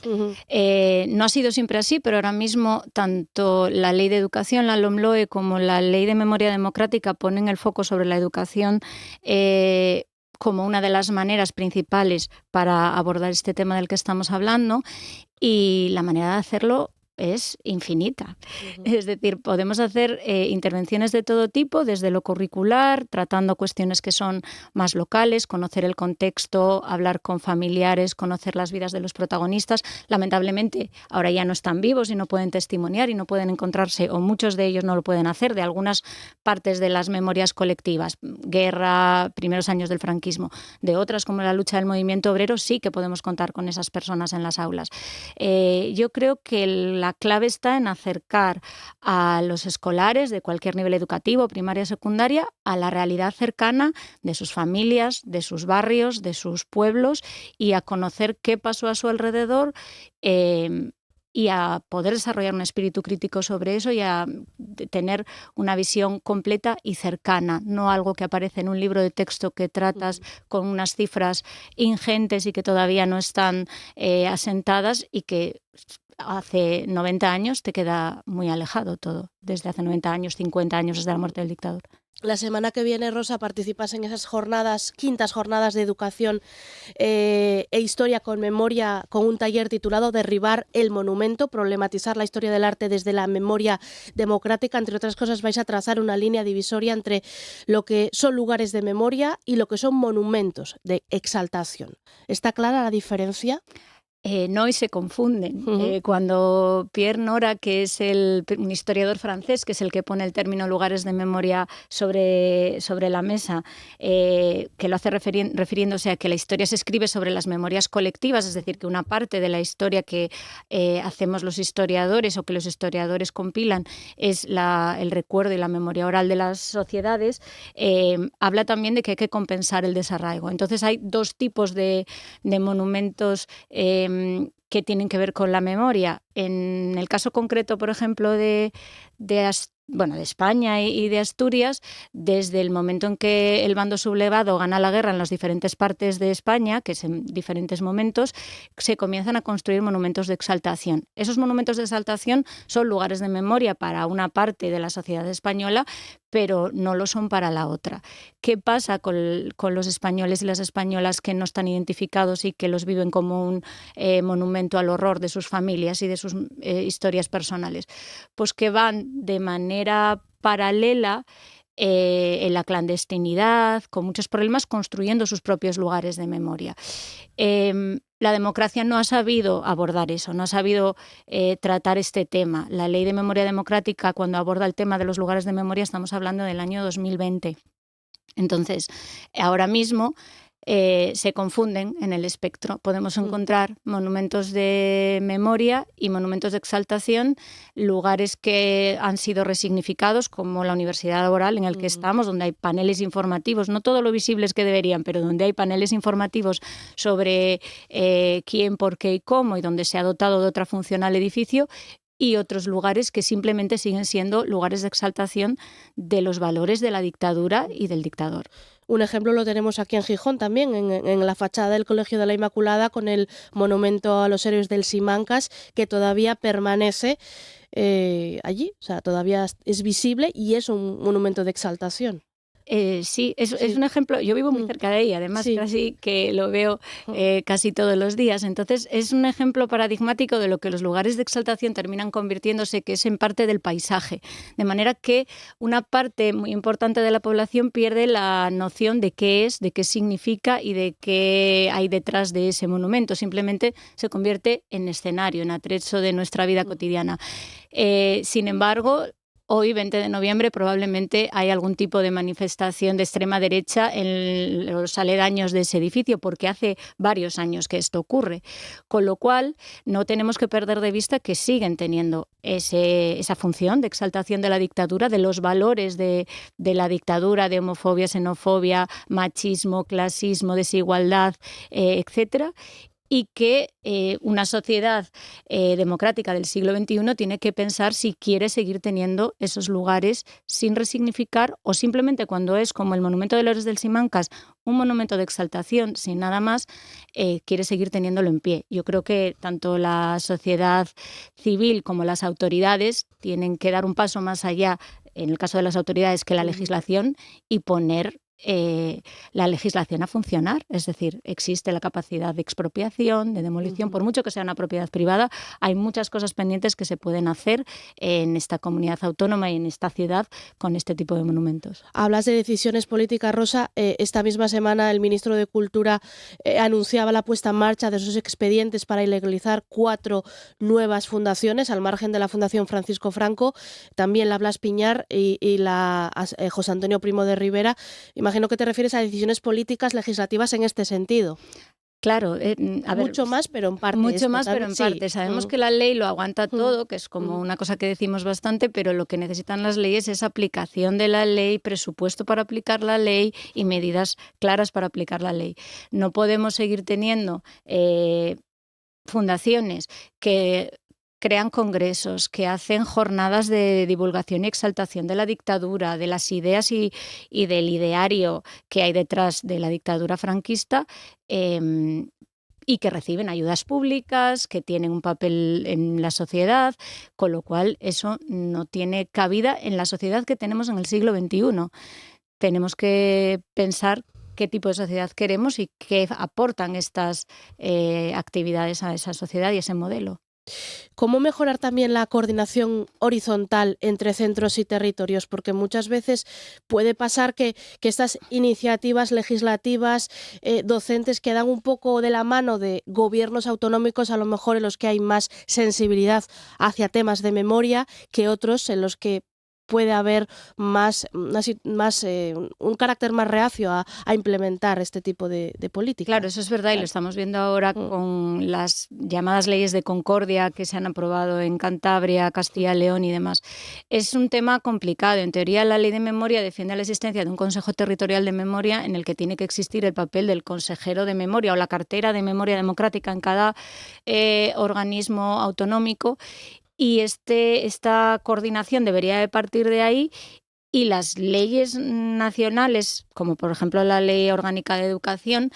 No ha sido siempre así, pero ahora mismo tanto la Ley de Educación, la LOMLOE, como la Ley de Memoria Democrática ponen el foco sobre la educación como una de las maneras principales para abordar este tema del que estamos hablando, y la manera de hacerlo es infinita. Es decir, podemos hacer intervenciones de todo tipo, desde lo curricular, tratando cuestiones que son más locales, conocer el contexto, hablar con familiares, conocer las vidas de los protagonistas. Lamentablemente, ahora ya no están vivos y no pueden testimoniar y no pueden encontrarse, o muchos de ellos no lo pueden hacer, de algunas partes de las memorias colectivas, guerra, primeros años del franquismo. De otras, como la lucha del movimiento obrero, sí que podemos contar con esas personas en las aulas. Yo creo que la clave está en acercar a los escolares de cualquier nivel educativo, primaria, secundaria, a la realidad cercana de sus familias, de sus barrios, de sus pueblos, y a conocer qué pasó a su alrededor, y a poder desarrollar un espíritu crítico sobre eso y a tener una visión completa y cercana, no algo que aparece en un libro de texto que tratas con unas cifras ingentes y que todavía no están asentadas, y que hace 90 años te queda muy alejado todo, desde hace 90 años, 50 años desde la muerte del dictador. La semana que viene, Rosa, participas en esas quintas jornadas de educación e historia con memoria, con un taller titulado Derribar el monumento, problematizar la historia del arte desde la memoria democrática. Entre otras cosas, vais a trazar una línea divisoria entre lo que son lugares de memoria y lo que son monumentos de exaltación. ¿Está clara la diferencia? No, y se confunden. Cuando Pierre Nora, que es un historiador francés, que es el que pone el término lugares de memoria sobre la mesa, que lo hace refiriéndose a que la historia se escribe sobre las memorias colectivas, es decir, que una parte de la historia que hacemos los historiadores o que los historiadores compilan es el recuerdo y la memoria oral de las sociedades, habla también de que hay que compensar el desarraigo. Entonces hay dos tipos de monumentos que tienen que ver con la memoria. En el caso concreto, por ejemplo, de España y de Asturias, desde el momento en que el bando sublevado gana la guerra en las diferentes partes de España, que es en diferentes momentos, se comienzan a construir monumentos de exaltación. Esos monumentos de exaltación son lugares de memoria para una parte de la sociedad española, pero no lo son para la otra. ¿Qué pasa con los españoles y las españolas que no están identificados y que los viven como un monumento al horror de sus familias y de sus historias personales? Pues que van de manera paralela en la clandestinidad, con muchos problemas, construyendo sus propios lugares de memoria. La democracia no ha sabido abordar eso, no ha sabido tratar este tema. La Ley de Memoria Democrática, cuando aborda el tema de los lugares de memoria, estamos hablando del año 2020. Entonces, ahora mismo se confunden en el espectro. Podemos encontrar monumentos de memoria y monumentos de exaltación, lugares que han sido resignificados, como la Universidad Laboral en el que estamos, donde hay paneles informativos, no todo lo visibles que deberían, pero donde hay paneles informativos sobre quién, por qué y cómo, y donde se ha dotado de otra función al edificio, y otros lugares que simplemente siguen siendo lugares de exaltación de los valores de la dictadura y del dictador. Un ejemplo lo tenemos aquí en Gijón también, en la fachada del Colegio de la Inmaculada, con el monumento a los héroes del Simancas, que todavía permanece allí, o sea, todavía es visible y es un monumento de exaltación. Sí, es un ejemplo. Yo vivo muy cerca de ella, además casi que lo veo casi todos los días. Entonces es un ejemplo paradigmático de lo que los lugares de exaltación terminan convirtiéndose, que es en parte del paisaje. De manera que una parte muy importante de la población pierde la noción de qué es, de qué significa y de qué hay detrás de ese monumento. Simplemente se convierte en escenario, en atrezo de nuestra vida cotidiana. Sin embargo, hoy, 20 de noviembre, probablemente hay algún tipo de manifestación de extrema derecha en los aledaños de ese edificio, porque hace varios años que esto ocurre. Con lo cual, no tenemos que perder de vista que siguen teniendo esa función de exaltación de la dictadura, de los valores de la dictadura, de homofobia, xenofobia, machismo, clasismo, desigualdad, etcétera. Y que una sociedad democrática del siglo XXI tiene que pensar si quiere seguir teniendo esos lugares sin resignificar, o simplemente, cuando es como el Monumento de los Héroes del Simancas, un monumento de exaltación sin nada más, quiere seguir teniéndolo en pie. Yo creo que tanto la sociedad civil como las autoridades tienen que dar un paso más allá, en el caso de las autoridades, que la legislación, y poner la legislación a funcionar. Es decir, existe la capacidad de expropiación, de demolición, por mucho que sea una propiedad privada. Hay muchas cosas pendientes que se pueden hacer en esta comunidad autónoma y en esta ciudad con este tipo de monumentos. Hablas de decisiones políticas, Rosa. Esta misma semana el ministro de Cultura anunciaba la puesta en marcha de esos expedientes para ilegalizar 4 nuevas fundaciones, al margen de la Fundación Francisco Franco, también la Blas Piñar y la José Antonio Primo de Rivera. Imagino que te refieres a decisiones políticas legislativas en este sentido. Claro, a ver, mucho más, pero en parte. Mucho más, pero en parte. Sabemos que la ley lo aguanta todo, que es como una cosa que decimos bastante, pero lo que necesitan las leyes es aplicación de la ley, presupuesto para aplicar la ley y medidas claras para aplicar la ley. No podemos seguir teniendo fundaciones que crean congresos, que hacen jornadas de divulgación y exaltación de la dictadura, de las ideas y del ideario que hay detrás de la dictadura franquista, y que reciben ayudas públicas, que tienen un papel en la sociedad, con lo cual eso no tiene cabida en la sociedad que tenemos en el siglo XXI. Tenemos que pensar qué tipo de sociedad queremos y qué aportan estas actividades a esa sociedad y a ese modelo. ¿Cómo mejorar también la coordinación horizontal entre centros y territorios? Porque muchas veces puede pasar que estas iniciativas legislativas, docentes, quedan un poco de la mano de gobiernos autonómicos, a lo mejor en los que hay más sensibilidad hacia temas de memoria, que otros en los que puede haber un carácter más reacio a implementar este tipo de políticas. Claro, eso es verdad, y lo estamos viendo ahora con las llamadas leyes de concordia que se han aprobado en Cantabria, Castilla y León y demás. Es un tema complicado. En teoría, la ley de memoria defiende la existencia de un Consejo Territorial de Memoria en el que tiene que existir el papel del consejero de memoria o la cartera de memoria democrática en cada organismo autonómico. Y esta coordinación debería de partir de ahí, y las leyes nacionales, como por ejemplo la Ley Orgánica de Educación,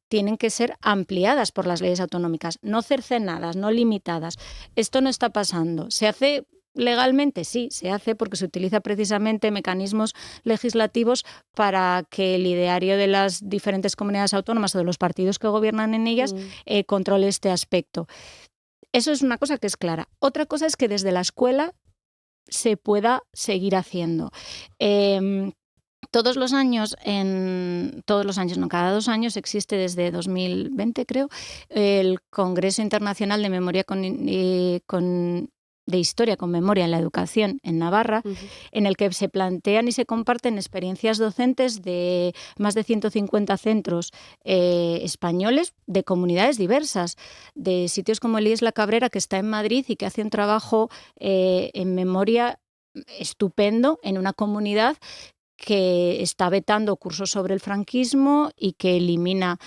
tienen que ser ampliadas por las leyes autonómicas, no cercenadas, no limitadas. Esto no está pasando. ¿Se hace legalmente? Sí, se hace porque se utiliza precisamente mecanismos legislativos para que el ideario de las diferentes comunidades autónomas o de los partidos que gobiernan en ellas controle este aspecto. Eso es una cosa que es clara. Otra cosa es que desde la escuela se pueda seguir haciendo. Todos los años, cada 2 años existe desde 2020, creo, el Congreso Internacional de Memoria de Historia con Memoria en la Educación en Navarra, en el que se plantean y se comparten experiencias docentes de más de 150 centros españoles de comunidades diversas, de sitios como el IES La Cabrera, que está en Madrid y que hace un trabajo en memoria estupendo en una comunidad que está vetando cursos sobre el franquismo y que elimina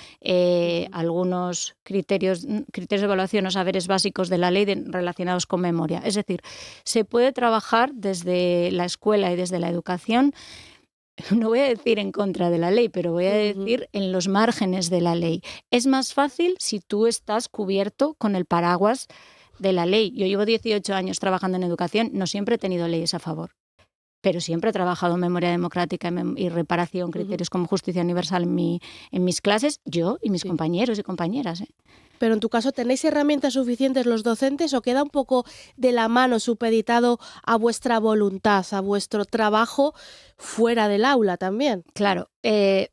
algunos criterios de evaluación o saberes básicos de la ley relacionados con memoria. Es decir, se puede trabajar desde la escuela y desde la educación, no voy a decir en contra de la ley, pero voy a decir en los márgenes de la ley. Es más fácil si tú estás cubierto con el paraguas de la ley. Yo llevo 18 años trabajando en educación, no siempre he tenido leyes a favor. pero siempre he trabajado en memoria democrática y reparación, criterios como justicia universal en mis clases, yo y mis compañeros y compañeras. Pero en tu caso, ¿tenéis herramientas suficientes los docentes o queda un poco de la mano supeditado a vuestra voluntad, a vuestro trabajo fuera del aula también? Claro,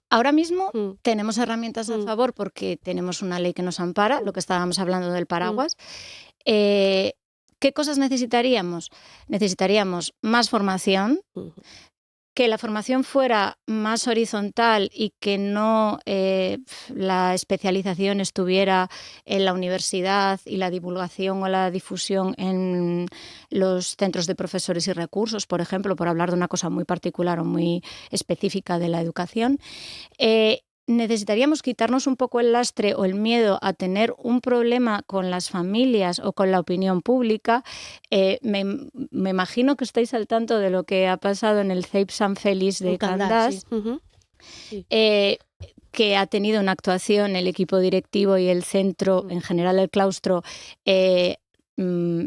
ahora mismo tenemos herramientas a favor porque tenemos una ley que nos ampara, lo que estábamos hablando del paraguas. ¿Qué cosas necesitaríamos? Necesitaríamos más formación, que la formación fuera más horizontal y que no la especialización estuviera en la universidad y la divulgación o la difusión en los centros de profesores y recursos, por ejemplo, por hablar de una cosa muy particular o muy específica de la educación. Necesitaríamos quitarnos un poco el lastre o el miedo a tener un problema con las familias o con la opinión pública. Me imagino que estáis al tanto de lo que ha pasado en el CEIP San Félix de Candás, que ha tenido una actuación el equipo directivo y el centro, en general el claustro,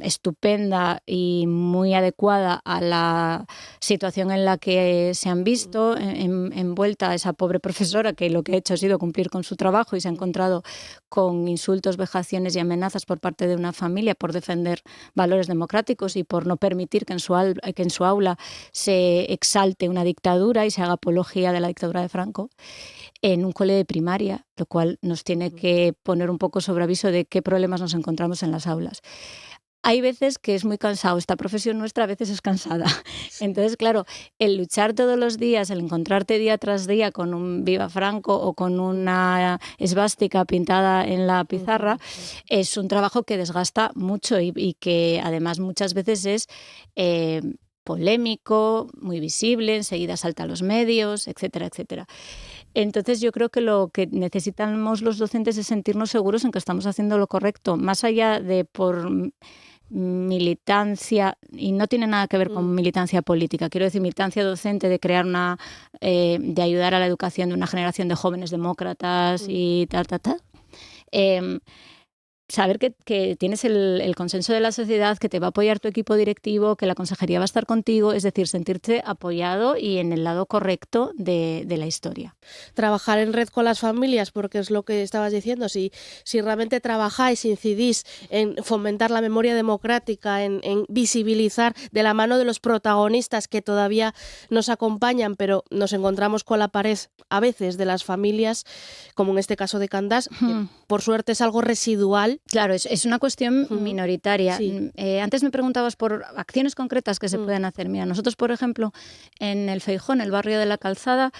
estupenda y muy adecuada a la situación en la que se han visto, envuelta a esa pobre profesora que lo que ha hecho ha sido cumplir con su trabajo y se ha encontrado con insultos, vejaciones y amenazas por parte de una familia por defender valores democráticos y por no permitir que en su aula se exalte una dictadura y se haga apología de la dictadura de Franco en un cole de primaria, lo cual nos tiene que poner un poco sobre aviso de qué problemas nos encontramos en las aulas. Hay veces que es muy cansado, esta profesión nuestra a veces es cansada. Entonces, claro, el luchar todos los días, el encontrarte día tras día con un Viva Franco o con una esvástica pintada en la pizarra, es un trabajo que desgasta mucho y que además muchas veces es polémico, muy visible, enseguida salta a los medios, etcétera, etcétera. Entonces yo creo que lo que necesitamos los docentes es sentirnos seguros en que estamos haciendo lo correcto, más allá de por militancia, y no tiene nada que ver con militancia política, quiero decir militancia docente de crear de ayudar a la educación de una generación de jóvenes demócratas y tal. Saber que tienes el consenso de la sociedad, que te va a apoyar tu equipo directivo, que la consejería va a estar contigo, es decir, sentirte apoyado y en el lado correcto de la historia. Trabajar en red con las familias, porque es lo que estabas diciendo, si realmente trabajáis, incidís en fomentar la memoria democrática, en visibilizar de la mano de los protagonistas que todavía nos acompañan, pero nos encontramos con la pared a veces de las familias, como en este caso de Candás, que por suerte es algo residual. Claro, es una cuestión minoritaria. Sí. Antes me preguntabas por acciones concretas que se pueden hacer. Mira, nosotros, por ejemplo, en el Feijó, en el barrio de la Calzada,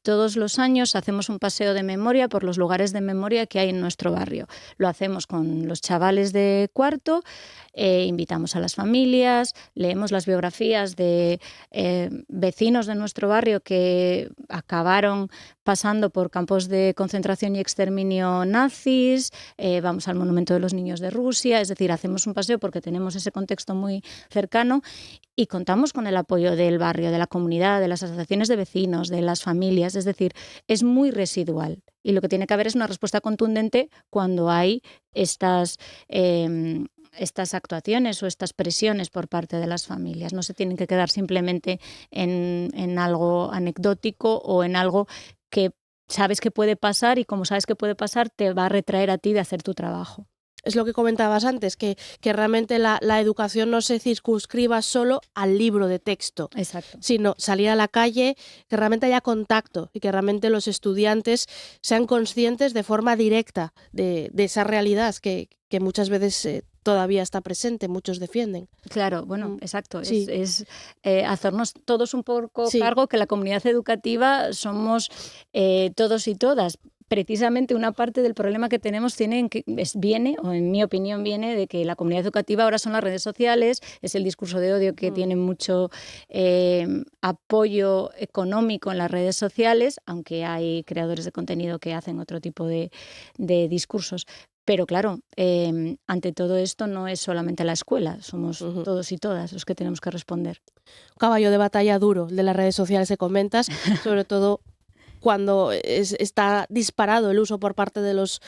todos los años hacemos un paseo de memoria por los lugares de memoria que hay en nuestro barrio. Lo hacemos con los chavales de cuarto, invitamos a las familias, leemos las biografías de vecinos de nuestro barrio que acabaron pasando por campos de concentración y exterminio nazis, vamos al Monumento de los Niños de Rusia, es decir, hacemos un paseo porque tenemos ese contexto muy cercano y contamos con el apoyo del barrio, de la comunidad, de las asociaciones de vecinos, de las familias, es decir, es muy residual y lo que tiene que haber es una respuesta contundente cuando hay estas actuaciones o estas presiones por parte de las familias. No se tienen que quedar simplemente en algo anecdótico o en algo que sabes que puede pasar y como sabes que puede pasar te va a retraer a ti de hacer tu trabajo. Es lo que comentabas antes, que realmente la educación no se circunscriba solo al libro de texto. Exacto. Sino salir a la calle, que realmente haya contacto y que realmente los estudiantes sean conscientes de forma directa de esa realidad que muchas veces todavía está presente, muchos defienden. Claro, bueno, exacto. Sí. Es hacernos todos un poco cargo que la comunidad educativa somos todos y todas. Precisamente una parte del problema que tenemos viene, o en mi opinión viene, de que la comunidad educativa ahora son las redes sociales, es el discurso de odio que tiene mucho apoyo económico en las redes sociales, aunque hay creadores de contenido que hacen otro tipo de discursos. Pero claro, ante todo esto no es solamente la escuela, somos todos y todas los que tenemos que responder. Un caballo de batalla duro de las redes sociales que comentas, sobre todo cuando está disparado el uso por parte de los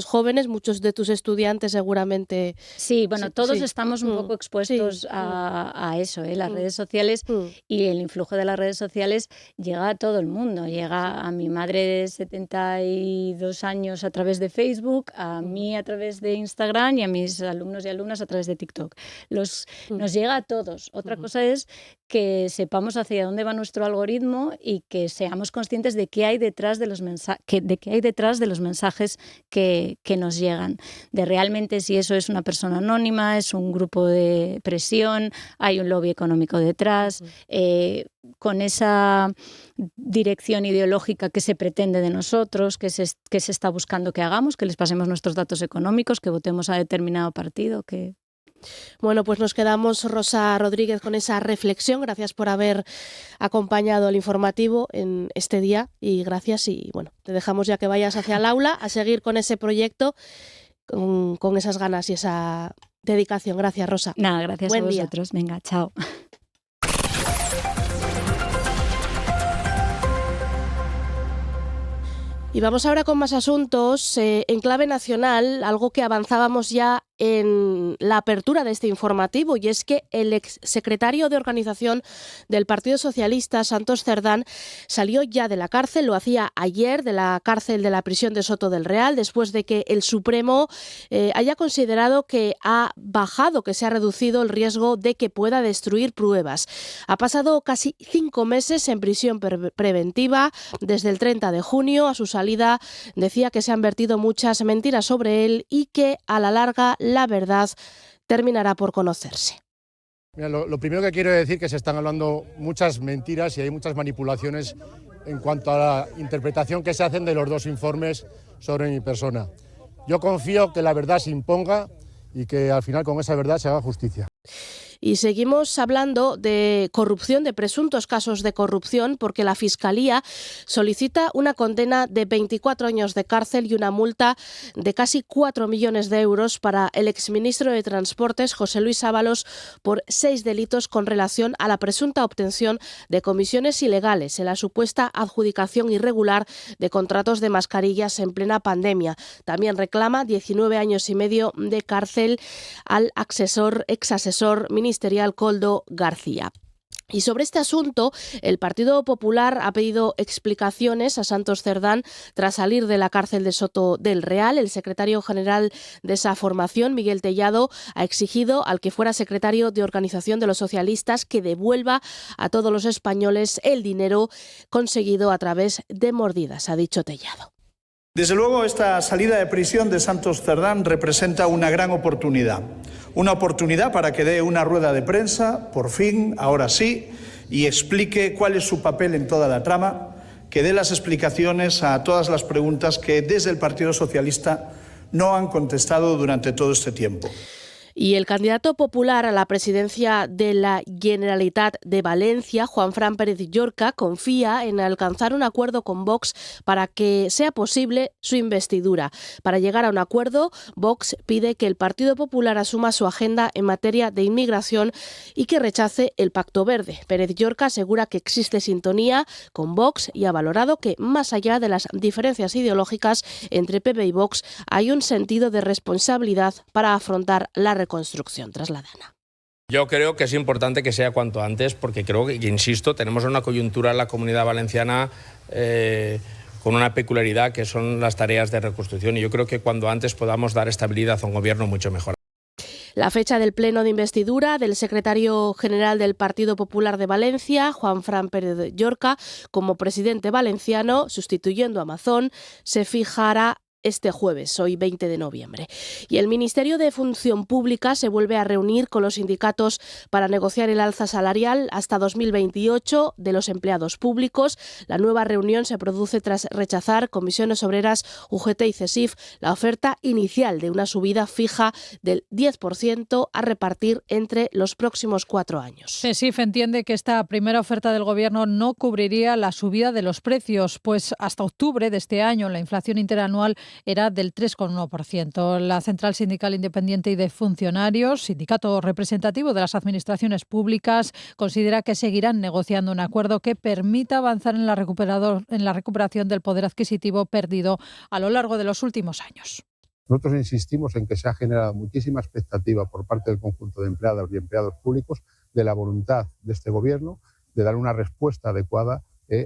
jóvenes. Muchos de tus estudiantes seguramente... Sí, bueno, todos estamos un poco expuestos a eso, las redes sociales, y el influjo de las redes sociales llega a todo el mundo. Llega a mi madre de 72 años a través de Facebook, a mí a través de Instagram y a mis alumnos y alumnas a través de TikTok. Nos llega a todos. Otra cosa es que sepamos hacia dónde va nuestro algoritmo y que seamos conscientes de qué hay detrás de los mensajes que nos llegan, de realmente si eso es una persona anónima, es un grupo de presión, hay un lobby económico detrás, con esa dirección ideológica que se pretende de nosotros, que se está buscando que hagamos, que les pasemos nuestros datos económicos, que votemos a determinado partido, que... Bueno, pues nos quedamos, Rosa Rodríguez, con esa reflexión. Gracias por haber acompañado el informativo en este día y gracias. Y bueno, te dejamos ya que vayas hacia el aula a seguir con ese proyecto, con esas ganas y esa dedicación. Gracias, Rosa. Nada, gracias Buen a vosotros. día. Venga, chao. Y vamos ahora con más asuntos. En clave nacional, algo que avanzábamos ya en la apertura de este informativo, y es que el exsecretario de Organización del Partido Socialista, Santos Cerdán, salió ya de la cárcel, lo hacía ayer, de la cárcel de la prisión de Soto del Real, después de que el Supremo haya considerado que ha bajado, que se ha reducido el riesgo de que pueda destruir pruebas. Ha pasado casi 5 meses en prisión preventiva. Desde el 30 de junio, a su salida, decía que se han vertido muchas mentiras sobre él y que a la larga la verdad terminará por conocerse. Mira, lo primero que quiero decir es que se están hablando muchas mentiras y hay muchas manipulaciones en cuanto a la interpretación que se hacen de los 2 informes sobre mi persona. Yo confío que la verdad se imponga y que al final con esa verdad se haga justicia. Y seguimos hablando de corrupción, de presuntos casos de corrupción, porque la Fiscalía solicita una condena de 24 años de cárcel y una multa de casi 4 millones de euros para el exministro de Transportes, José Luis Ábalos, por 6 delitos con relación a la presunta obtención de comisiones ilegales en la supuesta adjudicación irregular de contratos de mascarillas en plena pandemia. También reclama 19 años y medio de cárcel al exasesor ministerial Koldo García. Y sobre este asunto, el Partido Popular ha pedido explicaciones a Santos Cerdán tras salir de la cárcel de Soto del Real. El secretario general de esa formación, Miguel Tellado, ha exigido al que fuera secretario de Organización de los Socialistas que devuelva a todos los españoles el dinero conseguido a través de mordidas, ha dicho Tellado. Desde luego, esta salida de prisión de Santos Cerdán representa una gran oportunidad. Una oportunidad para que dé una rueda de prensa, por fin, ahora sí, y explique cuál es su papel en toda la trama, que dé las explicaciones a todas las preguntas que desde el Partido Socialista no han contestado durante todo este tiempo. Y el candidato popular a la presidencia de la Generalitat de Valencia, Juanfran Pérez Llorca, confía en alcanzar un acuerdo con Vox para que sea posible su investidura. Para llegar a un acuerdo, Vox pide que el Partido Popular asuma su agenda en materia de inmigración y que rechace el Pacto Verde. Pérez Llorca asegura que existe sintonía con Vox y ha valorado que, más allá de las diferencias ideológicas entre PP y Vox, hay un sentido de responsabilidad para afrontar la reconstrucción. Trasladana. Yo creo que es importante que sea cuanto antes, porque creo que, insisto, tenemos una coyuntura en la Comunidad Valenciana con una peculiaridad que son las tareas de reconstrucción, y yo creo que cuando antes podamos dar estabilidad a un gobierno, mucho mejor. La fecha del pleno de investidura del secretario general del Partido Popular de Valencia, Juanfran Pérez Llorca, como presidente valenciano, sustituyendo a Mazón, se fijará este jueves, hoy 20 de noviembre. Y el Ministerio de Función Pública se vuelve a reunir con los sindicatos para negociar el alza salarial hasta 2028 de los empleados públicos. La nueva reunión se produce tras rechazar Comisiones Obreras, UGT y CESIF la oferta inicial de una subida fija del 10% a repartir entre los próximos 4 años. CESIF entiende que esta primera oferta del Gobierno no cubriría la subida de los precios, pues hasta octubre de este año la inflación interanual era del 3,1%. La Central Sindical Independiente y de Funcionarios, sindicato representativo de las administraciones públicas, considera que seguirán negociando un acuerdo que permita avanzar en la recuperación del poder adquisitivo perdido a lo largo de los últimos años. Nosotros insistimos en que se ha generado muchísima expectativa por parte del conjunto de empleadas y empleados públicos de la voluntad de este Gobierno de dar una respuesta adecuada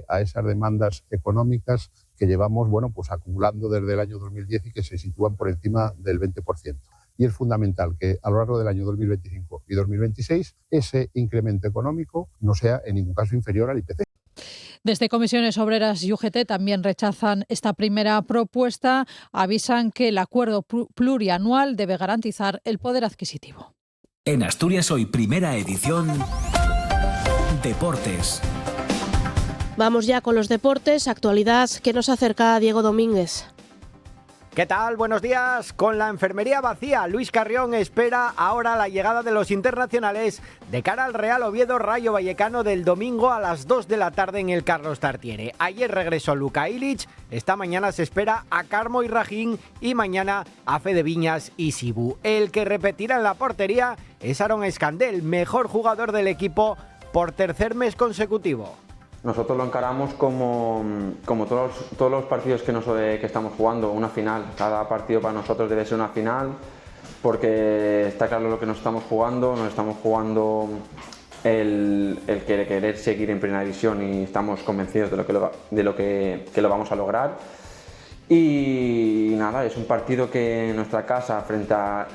a esas demandas económicas que llevamos acumulando desde el año 2010 y que se sitúan por encima del 20%. Y es fundamental que a lo largo del año 2025 y 2026 ese incremento económico no sea en ningún caso inferior al IPC. Desde Comisiones Obreras y UGT también rechazan esta primera propuesta. Avisan que el acuerdo plurianual debe garantizar el poder adquisitivo. En Asturias Hoy, primera edición, Deportes. Vamos ya con los deportes. Actualidad que nos acerca Diego Domínguez. ¿Qué tal? Buenos días. Con la enfermería vacía, Luis Carrión espera ahora la llegada de los internacionales de cara al Real Oviedo Rayo Vallecano del domingo a las 2 de la tarde en el Carlos Tartiere. Ayer regresó Luka Ilić, esta mañana se espera a Carmo y Rajín y mañana a Fede Viñas y Sibu. El que repetirá en la portería es Aaron Escandel, mejor jugador del equipo por tercer mes consecutivo. Nosotros lo encaramos como todos los partidos que estamos jugando, una final. Cada partido para nosotros debe ser una final porque está claro lo que nos estamos jugando el querer seguir en primera división y estamos convencidos de que lo vamos a lograr. Y nada, es un partido que en nuestra casa frente a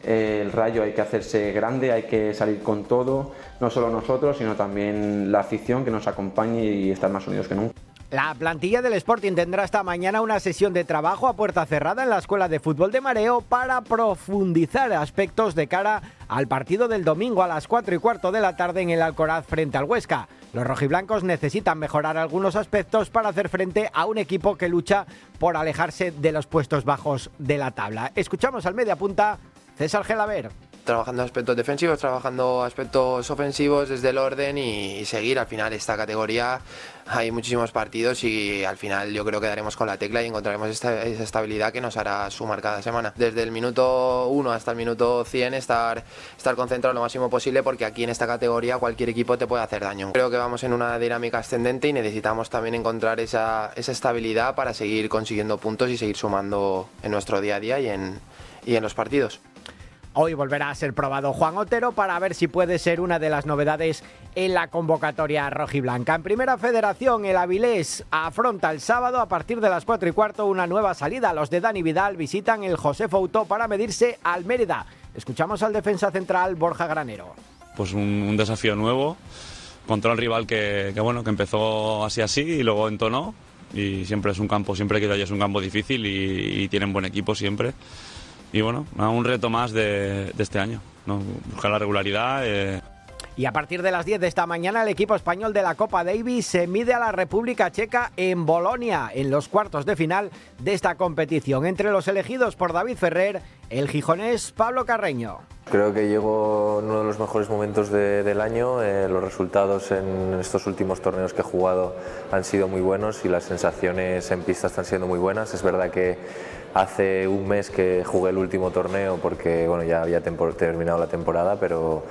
el Rayo hay que hacerse grande, hay que salir con todo, no solo nosotros, sino también la afición que nos acompañe y estar más unidos que nunca. La plantilla del Sporting tendrá esta mañana una sesión de trabajo a puerta cerrada en la Escuela de Fútbol de Mareo para profundizar aspectos de cara al partido del domingo a las 4:15 de la tarde en el Alcoraz frente al Huesca. Los rojiblancos necesitan mejorar algunos aspectos para hacer frente a un equipo que lucha por alejarse de los puestos bajos de la tabla. Escuchamos al mediapunta César Gelaber. Trabajando aspectos defensivos, trabajando aspectos ofensivos desde el orden y seguir. Al final esta categoría hay muchísimos partidos y al final yo creo que daremos con la tecla y encontraremos esa estabilidad que nos hará sumar cada semana. Desde el minuto 1 hasta el minuto 100 estar concentrado lo máximo posible porque aquí en esta categoría cualquier equipo te puede hacer daño. Creo que vamos en una dinámica ascendente y necesitamos también encontrar esa estabilidad para seguir consiguiendo puntos y seguir sumando en nuestro día a día y en los partidos. Hoy volverá a ser probado Juan Otero para ver si puede ser una de las novedades en la convocatoria rojiblanca. En Primera Federación, el Avilés afronta el sábado a partir de las 4:15 una nueva salida. Los de Dani Vidal visitan el José Foutó para medirse al Mérida. Escuchamos al defensa central Borja Granero. Pues un desafío nuevo contra un rival que empezó así y luego entonó. Y siempre es un campo, siempre que es un campo difícil y tienen buen equipo siempre. Y bueno, un reto más de este año, ¿no? Buscar la regularidad. Y a partir de las 10 de esta mañana el equipo español de la Copa Davis se mide a la República Checa en Bolonia, en los cuartos de final de esta competición. Entre los elegidos por David Ferrer, el gijonés Pablo Carreño. Creo que llegó en uno de los mejores momentos del año. Los resultados en estos últimos torneos que he jugado han sido muy buenos y las sensaciones en pista están siendo muy buenas. Es verdad que hace un mes que jugué el último torneo porque ya había terminado la temporada, pero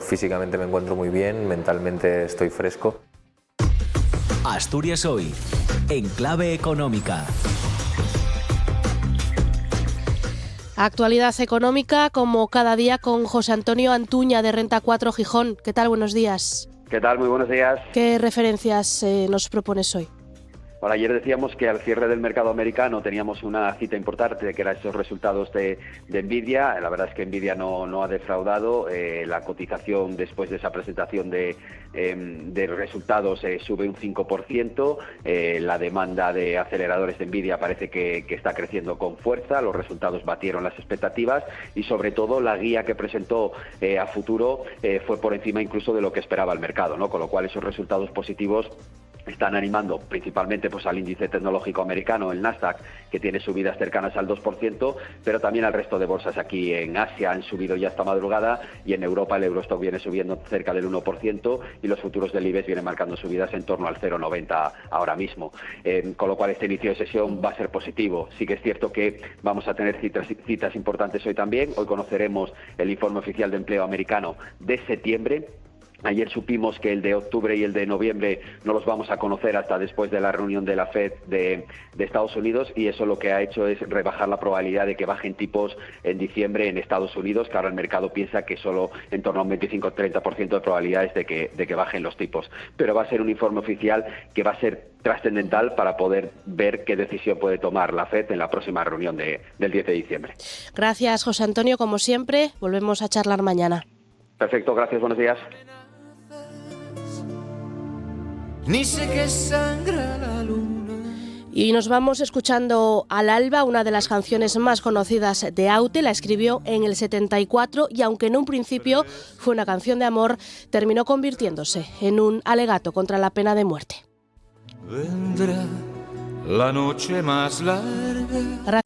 físicamente me encuentro muy bien, mentalmente estoy fresco. Asturias Hoy, en clave económica. Actualidad económica, como cada día, con José Antonio Antuña de Renta 4 Gijón. ¿Qué tal? Buenos días. ¿Qué tal? Muy buenos días. ¿Qué referencias nos propones hoy? Bueno, ayer decíamos que al cierre del mercado americano teníamos una cita importante, que eran esos resultados de Nvidia. La verdad es que Nvidia no ha defraudado. La cotización después de esa presentación de resultados sube un 5%. La demanda de aceleradores de Nvidia parece que está creciendo con fuerza. Los resultados batieron las expectativas y sobre todo la guía que presentó a futuro fue por encima incluso de lo que esperaba el mercado, ¿no? Con lo cual esos resultados positivos están animando principalmente pues al índice tecnológico americano, el Nasdaq, que tiene subidas cercanas al 2%, pero también al resto de bolsas aquí en Asia han subido ya esta madrugada, y en Europa el Eurostock viene subiendo cerca del 1% y los futuros del IBEX vienen marcando subidas en torno al 0,90 ahora mismo. Con lo cual este inicio de sesión va a ser positivo. Sí que es cierto que vamos a tener citas importantes hoy también. Hoy conoceremos el informe oficial de empleo americano de septiembre. Ayer supimos que el de octubre y el de noviembre no los vamos a conocer hasta después de la reunión de la FED de Estados Unidos, y eso lo que ha hecho es rebajar la probabilidad de que bajen tipos en diciembre en Estados Unidos, que ahora el mercado piensa que solo en torno a un 25-30% de probabilidades de que bajen los tipos. Pero va a ser un informe oficial que va a ser trascendental para poder ver qué decisión puede tomar la FED en la próxima reunión del 10 de diciembre. Gracias, José Antonio, como siempre. Volvemos a charlar mañana. Perfecto, gracias, buenos días. Ni sé que sangra la luna. Y nos vamos escuchando Al alba, una de las canciones más conocidas de Aute. La escribió en el 74 y aunque en un principio fue una canción de amor, terminó convirtiéndose en un alegato contra la pena de muerte. Vendrá la noche más larga.